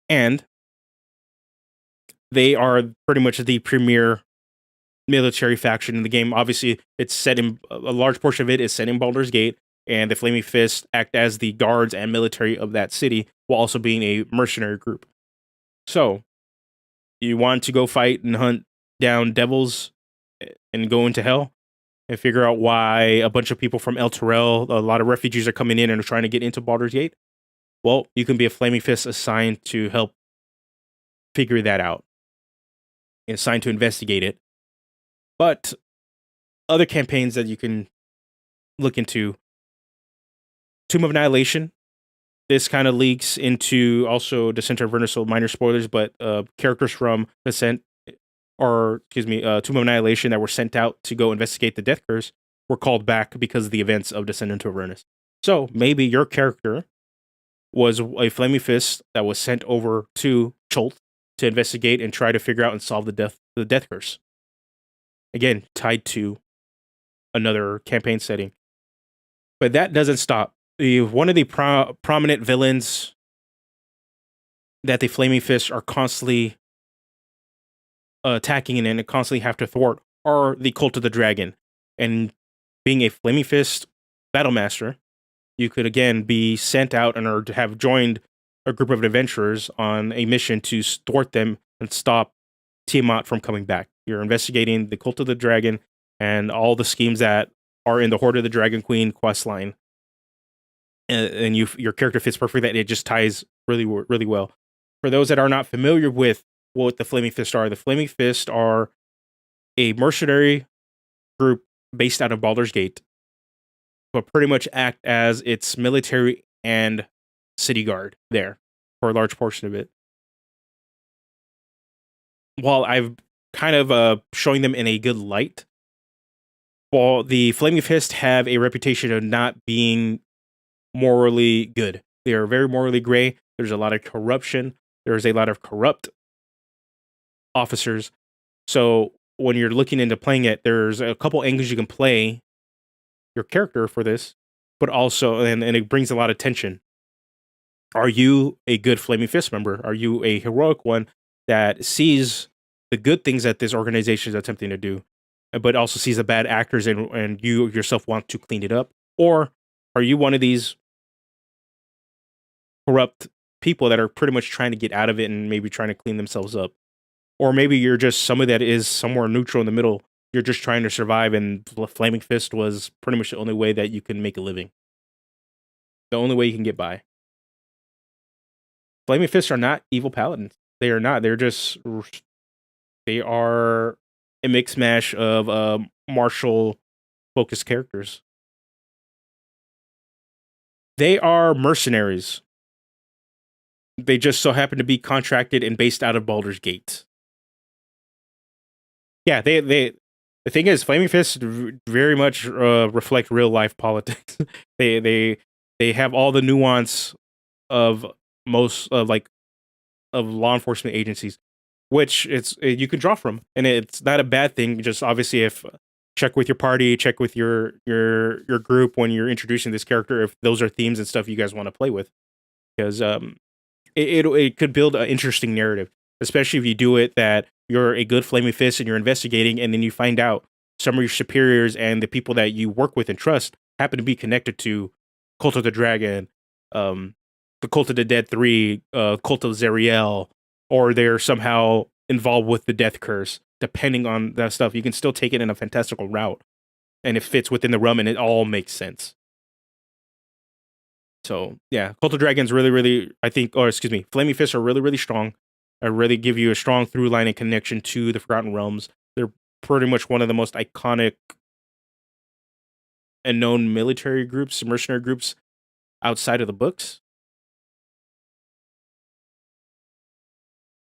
and they are pretty much the premier military faction in the game. Obviously, it's set in a large portion of it is set in Baldur's Gate, and the Flaming Fist act as the guards and military of that city, while also being a mercenary group. So, you want to go fight and hunt down devils and go into hell and figure out why a bunch of people from El Terrell, a lot of refugees are coming in and are trying to get into Baldur's Gate? Well, you can be a Flaming Fist assigned to help figure that out, assigned to investigate it. But other campaigns that you can look into, Tomb of Annihilation. This kind of leaks into also Descent to Avernus, so minor spoilers, but characters from Tomb of Annihilation that were sent out to go investigate the Death Curse were called back because of the events of Descent into Avernus. So maybe your character was a Flaming Fist that was sent over to Chult to investigate and try to figure out and solve the Death Curse. Again, tied to another campaign setting. But that doesn't stop. One of the prominent villains that the Flaming Fists are constantly attacking and constantly have to thwart are the Cult of the Dragon. And being a Flaming Fist Battle Master, you could again be sent out and or have joined a group of adventurers on a mission to thwart them and stop Tiamat from coming back. You're investigating the Cult of the Dragon and all the schemes that are in the Horde of the Dragon Queen questline. And your character fits perfectly that. It just ties really, really well. For those that are not familiar with what the Flaming Fist are a mercenary group based out of Baldur's Gate, but pretty much act as its military and city guard there for a large portion of it. While I've kind of showing them in a good light, while the Flaming Fist have a reputation of not being morally good. They are very morally gray. There's a lot of corruption. There's a lot of corrupt officers. So when you're looking into playing it, there's a couple angles you can play your character for this, but also, and it brings a lot of tension. Are you a good Flaming Fist member? Are you a heroic one that sees the good things that this organization is attempting to do, but also sees the bad actors and you yourself want to clean it up? Or are you one of these corrupt people that are pretty much trying to get out of it and maybe trying to clean themselves up? Or maybe you're just somebody that is somewhere neutral in the middle. You're just trying to survive, and Flaming Fist was pretty much the only way that you can make a living. The only way you can get by. Flaming Fists are not evil paladins. They are not. They are a mix mash of martial focused characters. They are mercenaries. They just so happen to be contracted and based out of Baldur's Gate. Yeah, the thing is, Flaming Fists very much reflect real life politics. they have all the nuance of most of law enforcement agencies, which you can draw from, and it's not a bad thing. Just obviously, if check with your party, check with your group when you're introducing this character, if those are themes and stuff you guys want to play with, because it could build an interesting narrative, especially if you do it that you're a good Flaming Fist and you're investigating, and then you find out some of your superiors and the people that you work with and trust happen to be connected to Cult of the Dragon, the Cult of the Dead 3, Cult of Zariel, or they're somehow involved with the Death Curse. Depending on that stuff, you can still take it in a fantastical route. and it fits within the realm, and it all makes sense. So yeah, Cult of Dragons really, I think, or excuse me, Flaming Fists are really strong. Really give you a strong through line and connection to the Forgotten Realms. They're pretty much one of the most iconic and known military groups, mercenary groups outside of the books.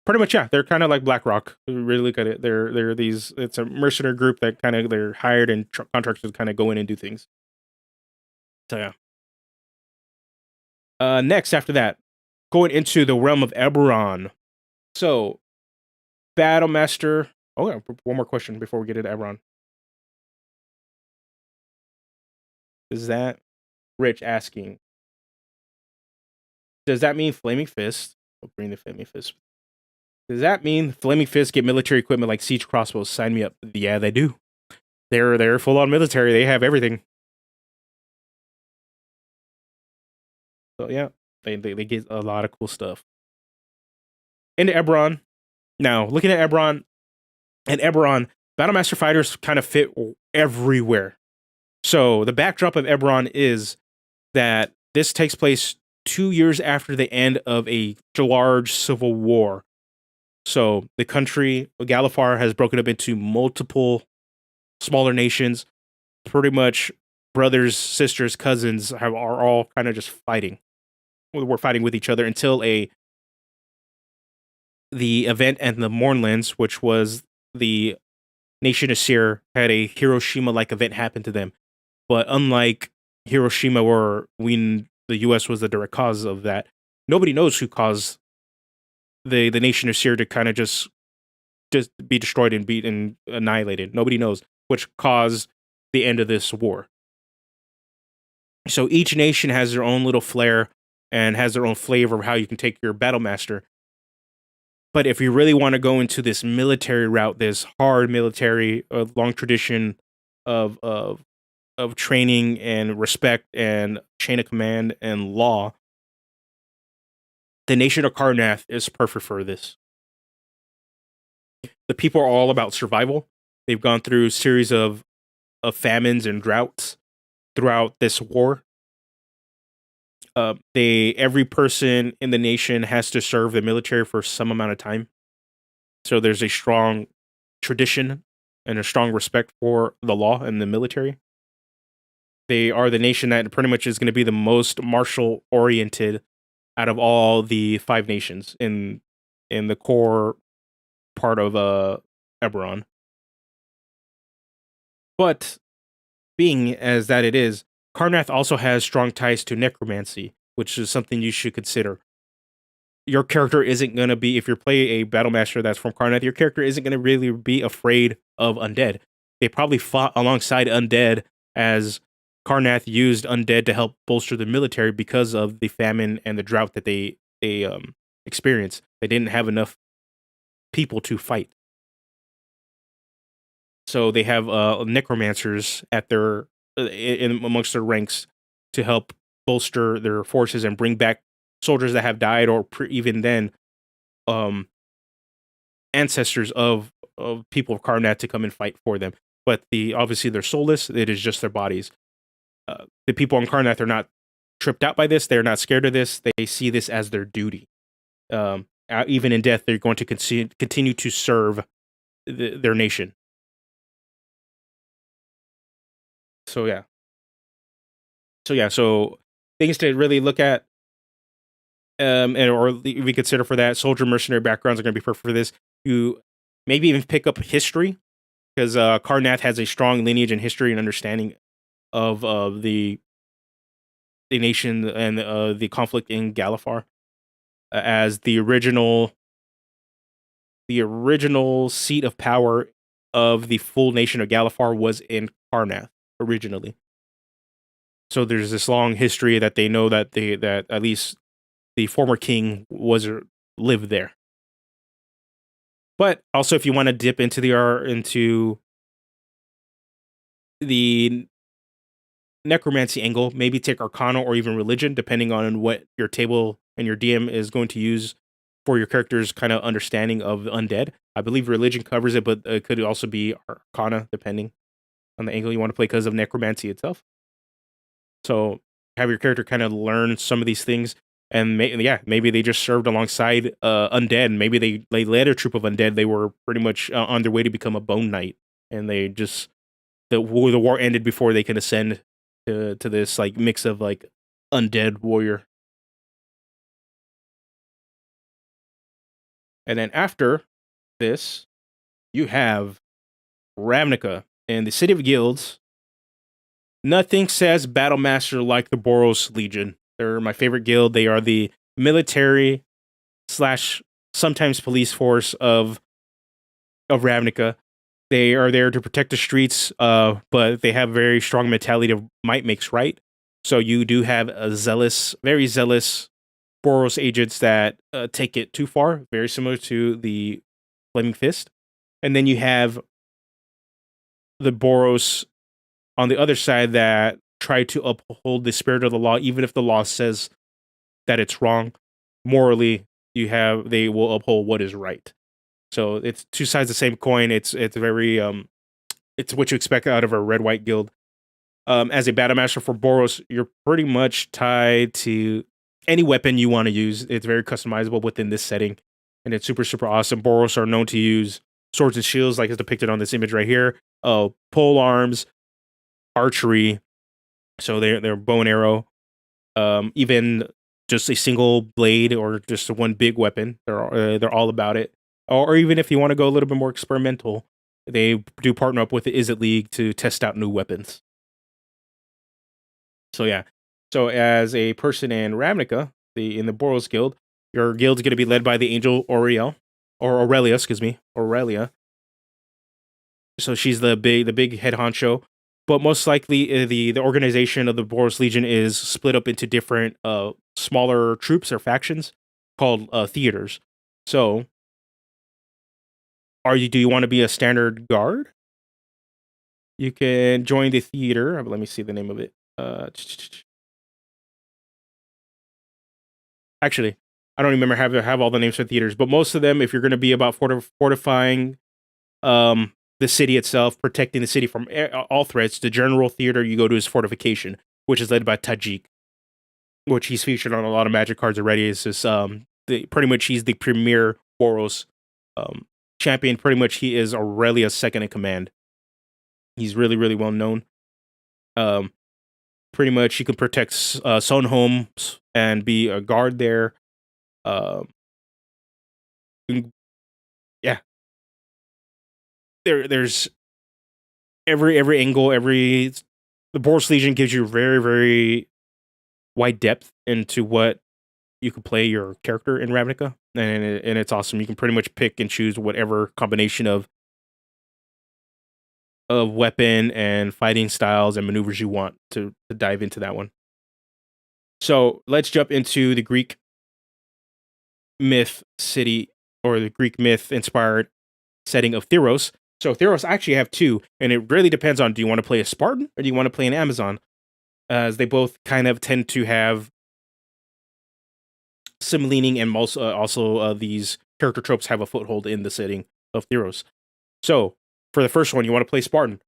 Pretty much, yeah. They're kind of like BlackRock. Really look at it. They're these. It's a mercenary group that kind of they're hired and contracted to kind of go in and do things. So yeah. Next, after that, going into the realm of Eberron. So, Battlemaster. Oh yeah, one more question before we get into Eberron. Is that Rich asking? Does that mean Flaming Fist? I'll bring the Flaming Fist. Does that mean Flaming Fists get military equipment like siege crossbows? Sign me up. Yeah, they do. They're full on military. They have everything. So yeah, they get a lot of cool stuff. Into Eberron. Now, looking at Eberron, and Eberron, Battlemaster fighters kind of fit everywhere. So the backdrop of Eberron is that this takes place 2 years after the end of a large civil war. So the country, Galifar, has broken up into multiple smaller nations. Pretty much brothers, sisters, cousins are all kind of just fighting. We're fighting with each other until the event and the Mournlands, which was the nation of Seer, had a Hiroshima-like event happen to them. But unlike Hiroshima, where the U.S. was the direct cause of that, nobody knows who caused the nation of Seer to kind of just be destroyed and annihilated. Nobody knows, which caused the end of this war. So each nation has their own little flair and has their own flavor of how you can take your Battlemaster. But if you really want to go into this military route, this hard military, long tradition of training and respect and chain of command and law, the nation of Karnath is perfect for this. The people are all about survival. They've gone through a series of famines and droughts throughout this war. Every person in the nation has to serve the military for some amount of time. So there's a strong tradition and a strong respect for the law and the military. They are the nation that pretty much is going to be the most martial oriented out of all the 5 nations in the core part of Eberron. But being as that it is, Karnath also has strong ties to necromancy, which is something you should consider. Your character isn't going to be, if you're playing a Battlemaster that's from Karnath, your character isn't going to really be afraid of undead. They probably fought alongside undead, as Karnath used undead to help bolster the military because of the famine and the drought that they experienced. They didn't have enough people to fight. So they have necromancers at their in amongst their ranks to help bolster their forces and bring back soldiers that have died, or even then, ancestors of people of Karnath to come and fight for them. But obviously they're soulless. It is just their bodies. The people in Karnath are not tripped out by this. They're not scared of this. They see this as their duty. Even in death, they're going to continue to serve their nation. So yeah. So things to really look at, or we consider for that. Soldier mercenary backgrounds are going to be perfect for this. You maybe even pick up history, because Karnath has a strong lineage and history and understanding of the nation and the conflict in Galifar, as the original seat of power of the full nation of Galifar was in Karnath originally. So there's this long history that they know that that at least the former king lived there. But also, if you want to dip into the necromancy angle, maybe take Arcana or even religion, depending on what your table and your DM is going to use for your character's kind of understanding of undead. I believe religion covers it, but it could also be Arcana, depending. on the angle you want to play because of necromancy itself. So have your character kind of learn some of these things, and maybe they just served alongside undead. Maybe they led a troop of undead. They were pretty much on their way to become a bone knight, and they just the war ended before they can ascend to this like mix of like undead warrior. And then after this, you have Ravnica in the City of Guilds. Nothing says Battle Master like the Boros Legion. They're my favorite guild. They are the military slash sometimes police force of Ravnica. They are there to protect the streets, but they have very strong mentality of might makes right. So you do have a very zealous Boros agents that take it too far, very similar to the Flaming Fist. And then you have the Boros on the other side that try to uphold the spirit of the law, even if the law says that it's wrong. Morally, they will uphold what is right. So it's two sides of the same coin. It's very it's what you expect out of a red white guild. As a battle master for Boros, you're pretty much tied to any weapon you want to use. It's very customizable within this setting, and it's super awesome. Boros are known to use swords and shields, like is depicted on this image right here. Pole arms, archery, so they're bow and arrow. Even just a single blade or just one big weapon, they're all about it. Or even if you want to go a little bit more experimental, they do partner up with the Izzet League to test out new weapons. So yeah. So as a person in Ravnica, in the Boros Guild, your guild's going to be led by the Angel Aurelia, excuse me, Aurelia. So she's the big head honcho, but most likely the organization of the Boros Legion is split up into different smaller troops or factions called theaters. So do you want to be a standard guard? You can join the theater. Let me see the name of it. Actually, I don't remember have all the names for theaters, but most of them, if you're going to be about fortifying the city itself, protecting the city from all threats, the general theater you go to is fortification, which is led by Tajik, which he's featured on a lot of Magic cards already. It's just pretty much he's the premier Boros champion. Pretty much he is Aurelia's second in command. He's really well known. Pretty much he can protect Son homes and be a guard there. Yeah, there's every angle, the Boros Legion gives you very wide depth into what you can play your character in Ravnica, and it's awesome. You can pretty much pick and choose whatever combination of weapon and fighting styles and maneuvers you want to dive into that one. So let's jump into the Greek myth city, or the Greek myth inspired setting of Theros. So Theros actually have two, and it really depends on, do you want to play a Spartan or do you want to play an Amazon? As they both kind of tend to have some leaning, and also these character tropes have a foothold in the setting of Theros. So for the first one, you want to play Spartan.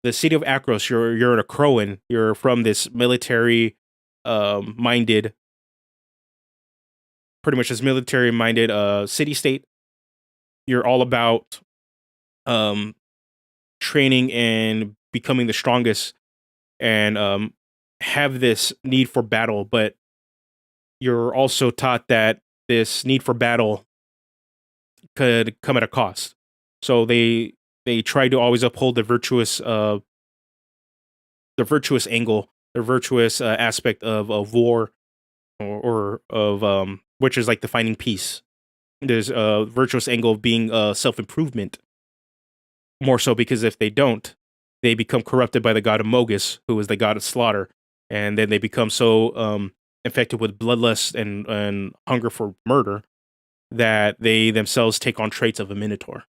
The city of Akros, you're a Crowan. You're from this military minded, pretty much this military minded city state. You're all about training and becoming the strongest, and have this need for battle, but you're also taught that this need for battle could come at a cost. So they try to always uphold the virtuous angle, the virtuous aspect of war, or of which is like the finding peace. There's a virtuous angle of being self improvement, more so because if they don't, they become corrupted by the god of Mogus, who is the god of slaughter, and then they become so infected with bloodlust and hunger for murder that they themselves take on traits of a minotaur.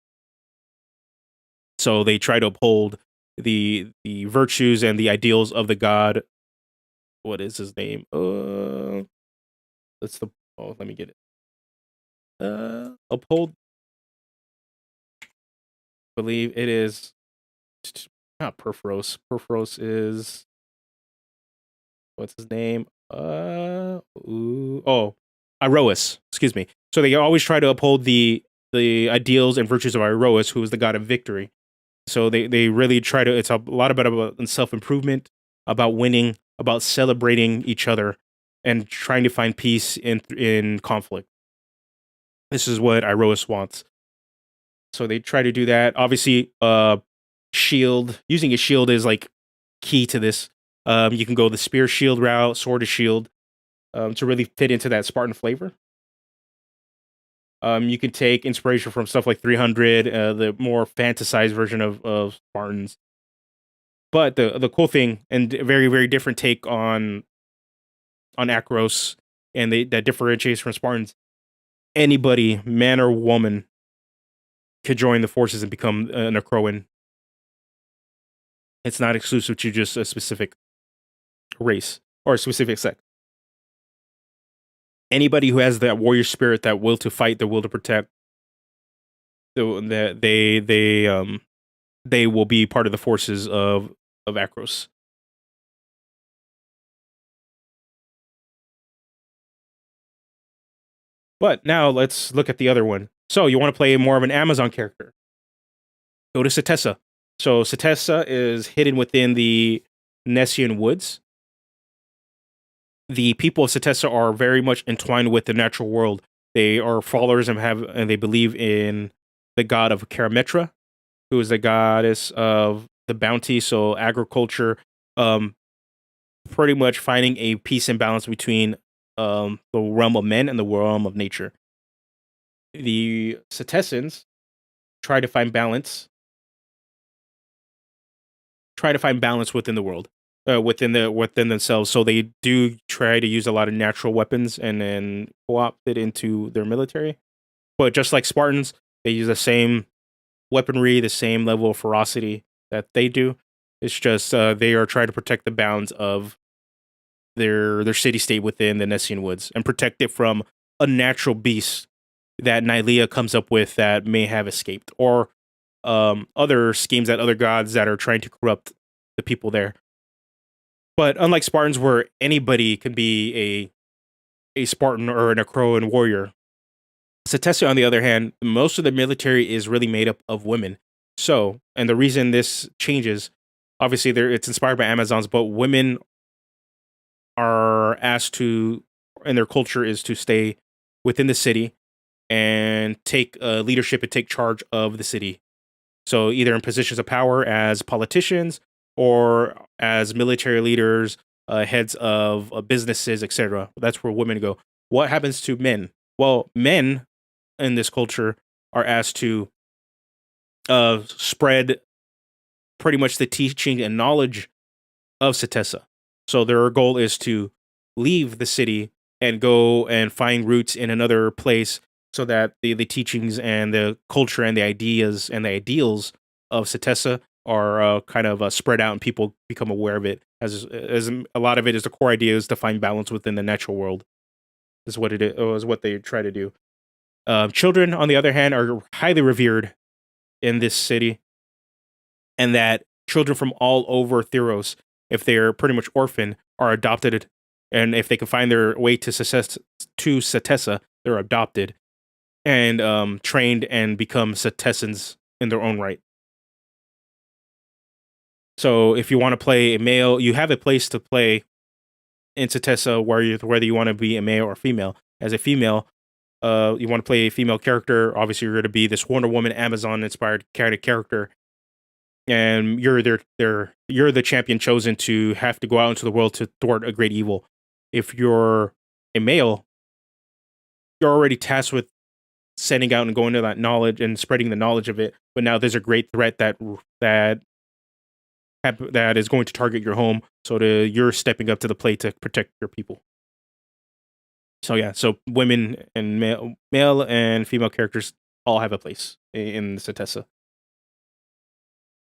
So they try to uphold the virtues and the ideals of the god. What is his name? Let me get it. Uphold. I believe it is. not Perforos. Perforos is what's his name? Iroas. Excuse me. So they always try to uphold the ideals and virtues of Iroas, who is the god of victory. So they really try to. It's a lot about self improvement, about winning, about celebrating each other, and trying to find peace in conflict. This is what Iroas wants. So they try to do that. Obviously, shield using a shield is like key to this. You can go the spear shield route, sword to shield, to really fit into that Spartan flavor. You can take inspiration from stuff like 300, the more fantasized version of Spartans. But the cool thing and very very different take on Akros and that differentiates from Spartans. Anybody, man or woman, could join the forces and become an Akroan. It's not exclusive to just a specific race or a specific sex. Anybody who has that warrior spirit, that will to fight, the will to protect, that they will be part of the forces of Akros. But now let's look at the other one. So you want to play more of an Amazon character? Go to Setessa. So Setessa is hidden within the Nessian woods. The people of Setessa are very much entwined with the natural world. They are followers and they believe in the god of Karametra, who is the goddess of the bounty, so agriculture, pretty much finding a peace and balance between the realm of men and the realm of nature. The Setessans try to find balance within the world, within themselves. So they do try to use a lot of natural weapons and then co-opt it into their military. But just like Spartans, they use the same weaponry, the same level of ferocity that they do. It's just they are trying to protect the bounds of their city state within the Nessian woods and protect it from a natural beast that Nylea comes up with that may have escaped, or other schemes that other gods that are trying to corrupt the people there. But unlike Spartans, where anybody can be a Spartan or an Akroan warrior, Setessa, on the other hand, most of the military is really made up of women. So, and the reason this changes, obviously, it's inspired by Amazons, but women are asked to, and their culture is to stay within the city and take leadership and take charge of the city. So either in positions of power as politicians or as military leaders, heads of businesses, etc. That's where women go. What happens to men? Well, men in this culture are asked to spread pretty much the teaching and knowledge of Setessa. So their goal is to leave the city and go and find roots in another place, so that the teachings and the culture and the ideas and the ideals of Setessa are kind of spread out and people become aware of it. As a lot of it is the core idea is to find balance within the natural world. Is what it is what they try to do. Children, on the other hand, are highly revered in this city, and that children from all over Theros, if they're pretty much orphan, are adopted, and if they can find their way to Setessa, they're adopted and trained and become Setessans in their own right. So if you want to play a male, you have a place to play in Setessa whether you want to be a male or female. As a female, you want to play a female character. Obviously, you're going to be this Wonder Woman Amazon-inspired character, and you're the champion chosen to have to go out into the world to thwart a great evil. If you're a male, you're already tasked with sending out and going to that knowledge and spreading the knowledge of it. But now there's a great threat that is going to target your home. So you're stepping up to the plate to protect your people. So yeah, so women and male and female characters all have a place in Setessa.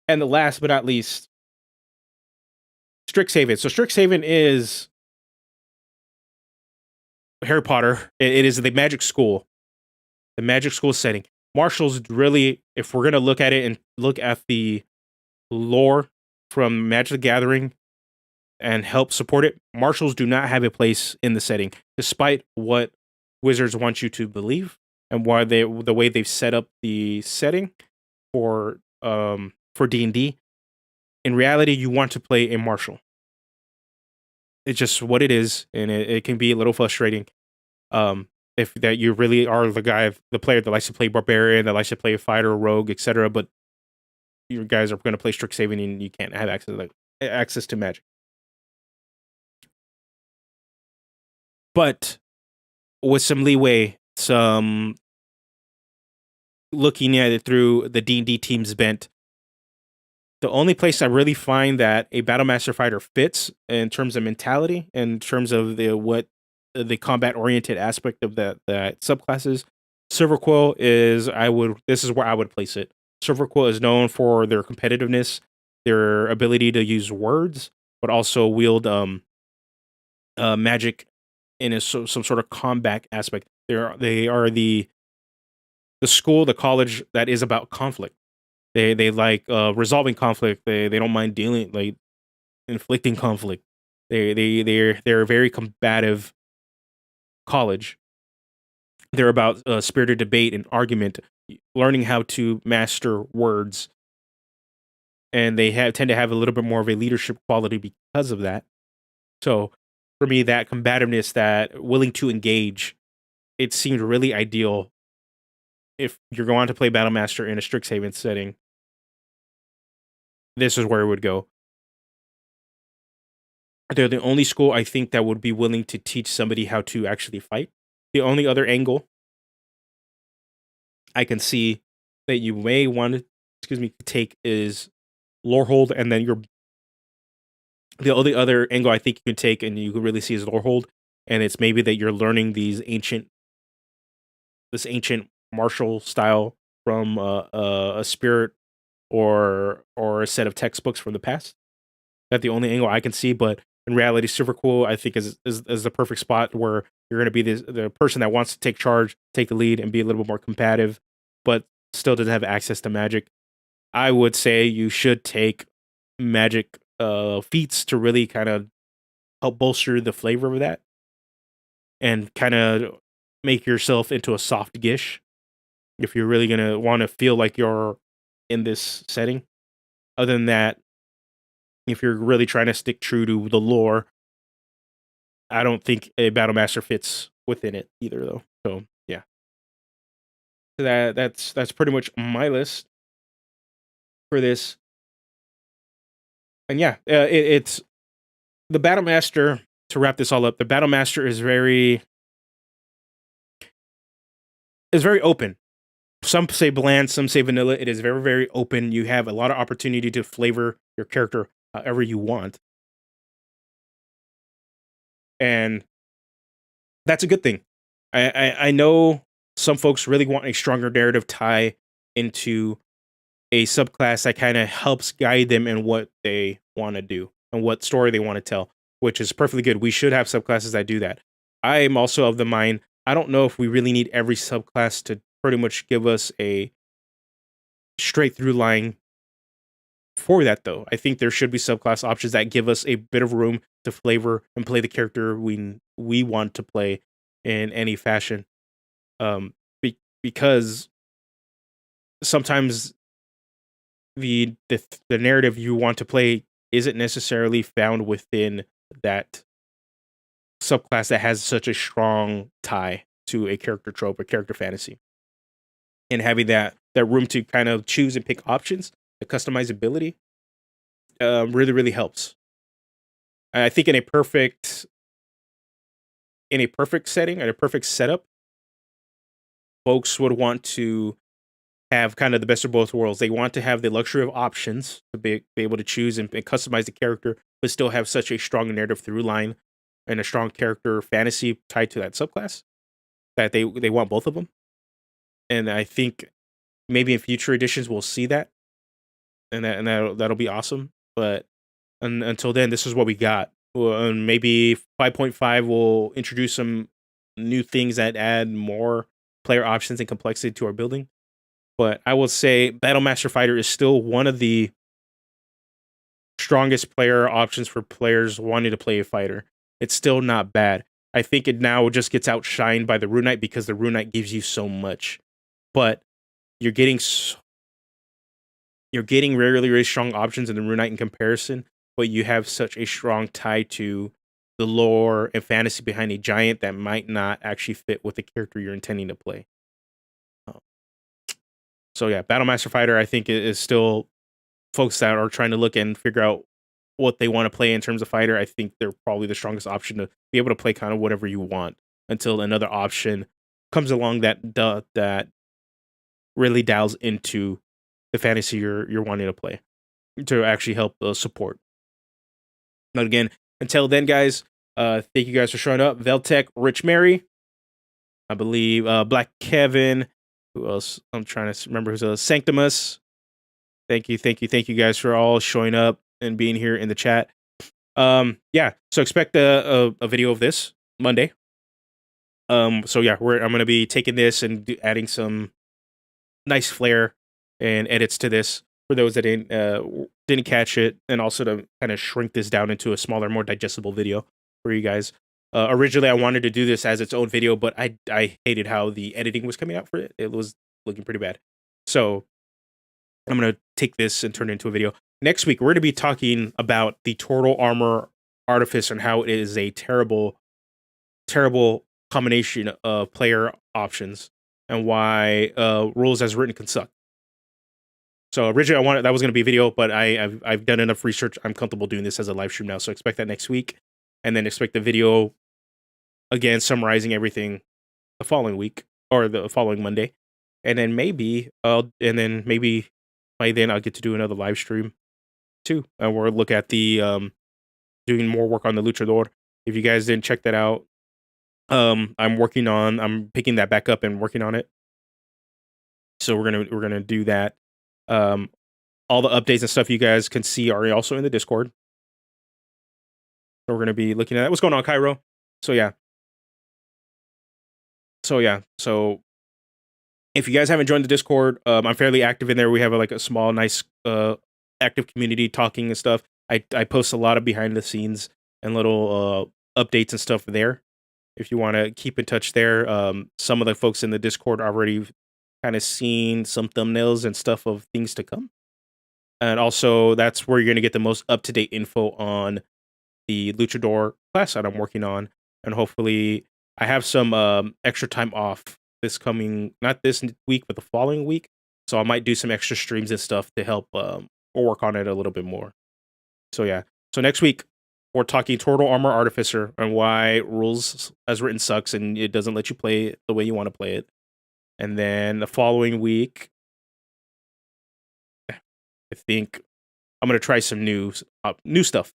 And the last but not least, Strixhaven. So Strixhaven is Harry Potter. It is the magic school. The magic school setting. Marshall's really, if we're going to look at it and look at the lore from Magic the Gathering and help support it, marshals do not have a place in the setting, despite what Wizards want you to believe and why the way they've set up the setting for D&D. In reality, you want to play a marshal. It's just what it is, and it can be a little frustrating. If that you really are the player that likes to play barbarian, that likes to play fighter, rogue, etc. But you guys are going to play Strixhaven, and you can't have access to magic. But with some leeway, some looking at it through the D&D team's bent, the only place I really find that a Battlemaster fighter fits in terms of mentality, in terms of the combat oriented aspect of that subclasses, Silverquill is this is where I would place it. Silverquill is known for their competitiveness, their ability to use words, but also wield magic in some sort of combat aspect. They are the school, the college that is about conflict. They like resolving conflict. They don't mind dealing, like, inflicting conflict. They're a very combative college. They're about spirited debate and argument, learning how to master words, and they tend to have a little bit more of a leadership quality because of that. So for me, that combativeness, that willing to engage, it seemed really ideal if you're going to play Battlemaster in a Strixhaven setting. This is where it would go. They're the only school I think that would be willing to teach somebody how to actually fight. The only other angle I can see that you may want to, take is Lorehold, and then the only other angle I think you can take and you can really see is Lorehold, and it's maybe that you're learning this ancient martial style from a spirit or a set of textbooks from the past. That's the only angle I can see, but in reality, Silverquill, I think, is the perfect spot where you're going to be the person that wants to take charge, take the lead, and be a little bit more combative, but still doesn't have access to magic. I would say you should take magic feats to really kind of help bolster the flavor of that, and kind of make yourself into a soft gish if you're really going to want to feel like you're in this setting. Other than that, if you're really trying to stick true to the lore, I don't think a Battlemaster fits within it either, though. So yeah, that's pretty much my list for this. And yeah, it's the Battlemaster. To wrap this all up, the Battlemaster is very open. Some say bland, some say vanilla. It is very, very open. You have a lot of opportunity to flavor your character however you want. And that's a good thing. I know some folks really want a stronger narrative tie into a subclass that kind of helps guide them in what they want to do and what story they want to tell, which is perfectly good. We should have subclasses that do that. I am also of the mind, I don't know if we really need every subclass to pretty much give us a straight through line for that, though. I think there should be subclass options that give us a bit of room to flavor and play the character we want to play in any fashion. Because sometimes the narrative you want to play isn't necessarily found within that subclass that has such a strong tie to a character trope or character fantasy. And having that room to kind of choose and pick options, the customizability, really, really helps. I think in a perfect setting, in a perfect setup, folks would want to have kind of the best of both worlds. They want to have the luxury of options to be able to choose and customize the character, but still have such a strong narrative through line and a strong character fantasy tied to that subclass that they want both of them. And I think maybe in future editions we'll see that, and that'll be awesome. But until then, this is what we got. And maybe 5.5 will introduce some new things that add more player options and complexity to our building. But I will say Battlemaster Fighter is still one of the strongest player options for players wanting to play a fighter. It's still not bad. I think it now just gets outshined by the Rune Knight because the Rune Knight gives you so much, but you're getting really, really strong options in the Rune Knight in comparison, but you have such a strong tie to the lore and fantasy behind a giant that might not actually fit with the character you're intending to play. So yeah, Battlemaster Fighter, I think, is still folks that are trying to look and figure out what they want to play in terms of fighter. I think they're probably the strongest option to be able to play kind of whatever you want until another option comes along that really dials into the fantasy you're wanting to play to actually help support. But again, until then, guys, thank you guys for showing up. Veltec, Rich Mary, I believe, Black Kevin. Who else? I'm trying to remember who's Sanctimus. Thank you guys for all showing up and being here in the chat. Yeah, so expect a video of this Monday. So yeah, I'm gonna be taking this and adding some nice flair and edits to this for those that didn't catch it, and also to kind of shrink this down into a smaller, more digestible video for you guys. Originally, I wanted to do this as its own video, but I hated how the editing was coming out for it. It was looking pretty bad. So I'm going to take this and turn it into a video. Next week, we're going to be talking about the Total Armor Artifice and how it is a terrible, terrible combination of player options and why rules as written can suck. So originally, that was going to be a video, but I've done enough research. I'm comfortable doing this as a live stream now. So expect that next week, and then expect the video again summarizing everything the following week or the following Monday, and then maybe by then I'll get to do another live stream too, and we'll look at the doing more work on the Luchador. If you guys didn't check that out, I'm picking that back up and working on it. So we're gonna do that. All the updates and stuff you guys can see are also in the Discord. So we're gonna be looking at that. What's going on, Cairo? So yeah. So if you guys haven't joined the Discord, I'm fairly active in there. We have a small, nice, active community talking and stuff. I post a lot of behind the scenes and little updates and stuff there. If you want to keep in touch there, some of the folks in the Discord already kind of seen some thumbnails and stuff of things to come. And also, that's where you're going to get the most up-to-date info on the Luchador class that I'm working on. And hopefully, I have some extra time off not this week, but the following week. So I might do some extra streams and stuff to help work on it a little bit more. So yeah. So next week, we're talking Total Armor Artificer and why rules as written sucks and it doesn't let you play it the way you want to play it. And then the following week, I think I'm going to try some new stuff.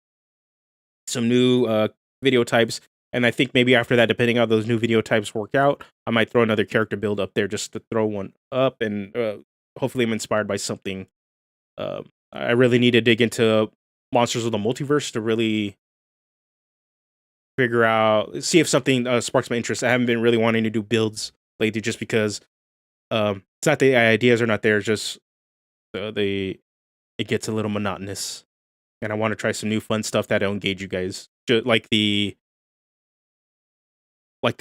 Some new video types. And I think maybe after that, depending on how those new video types work out, I might throw another character build up there just to throw one up. And hopefully I'm inspired by something. I really need to dig into Monsters of the Multiverse to really see if something sparks my interest. I haven't been really wanting to do builds lately just because it's not the ideas are not there. It's just it gets a little monotonous. And I want to try some new fun stuff that'll engage you guys. Just like the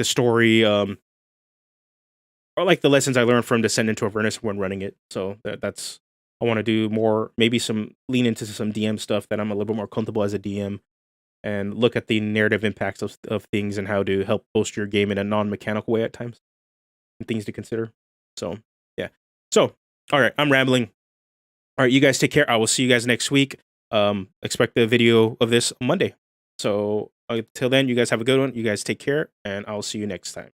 story, or like the lessons I learned from Descent into Avernus when running it. So that's I want to do more, maybe lean into some DM stuff that I'm a little bit more comfortable as a DM, and look at the narrative impacts of things and how to help boost your game in a non-mechanical way at times, and things to consider. So yeah. So all right, I'm rambling. All right, you guys take care. I will see you guys next week. Expect the video of this Monday. So until then, you guys have a good one. You guys take care, and I'll see you next time.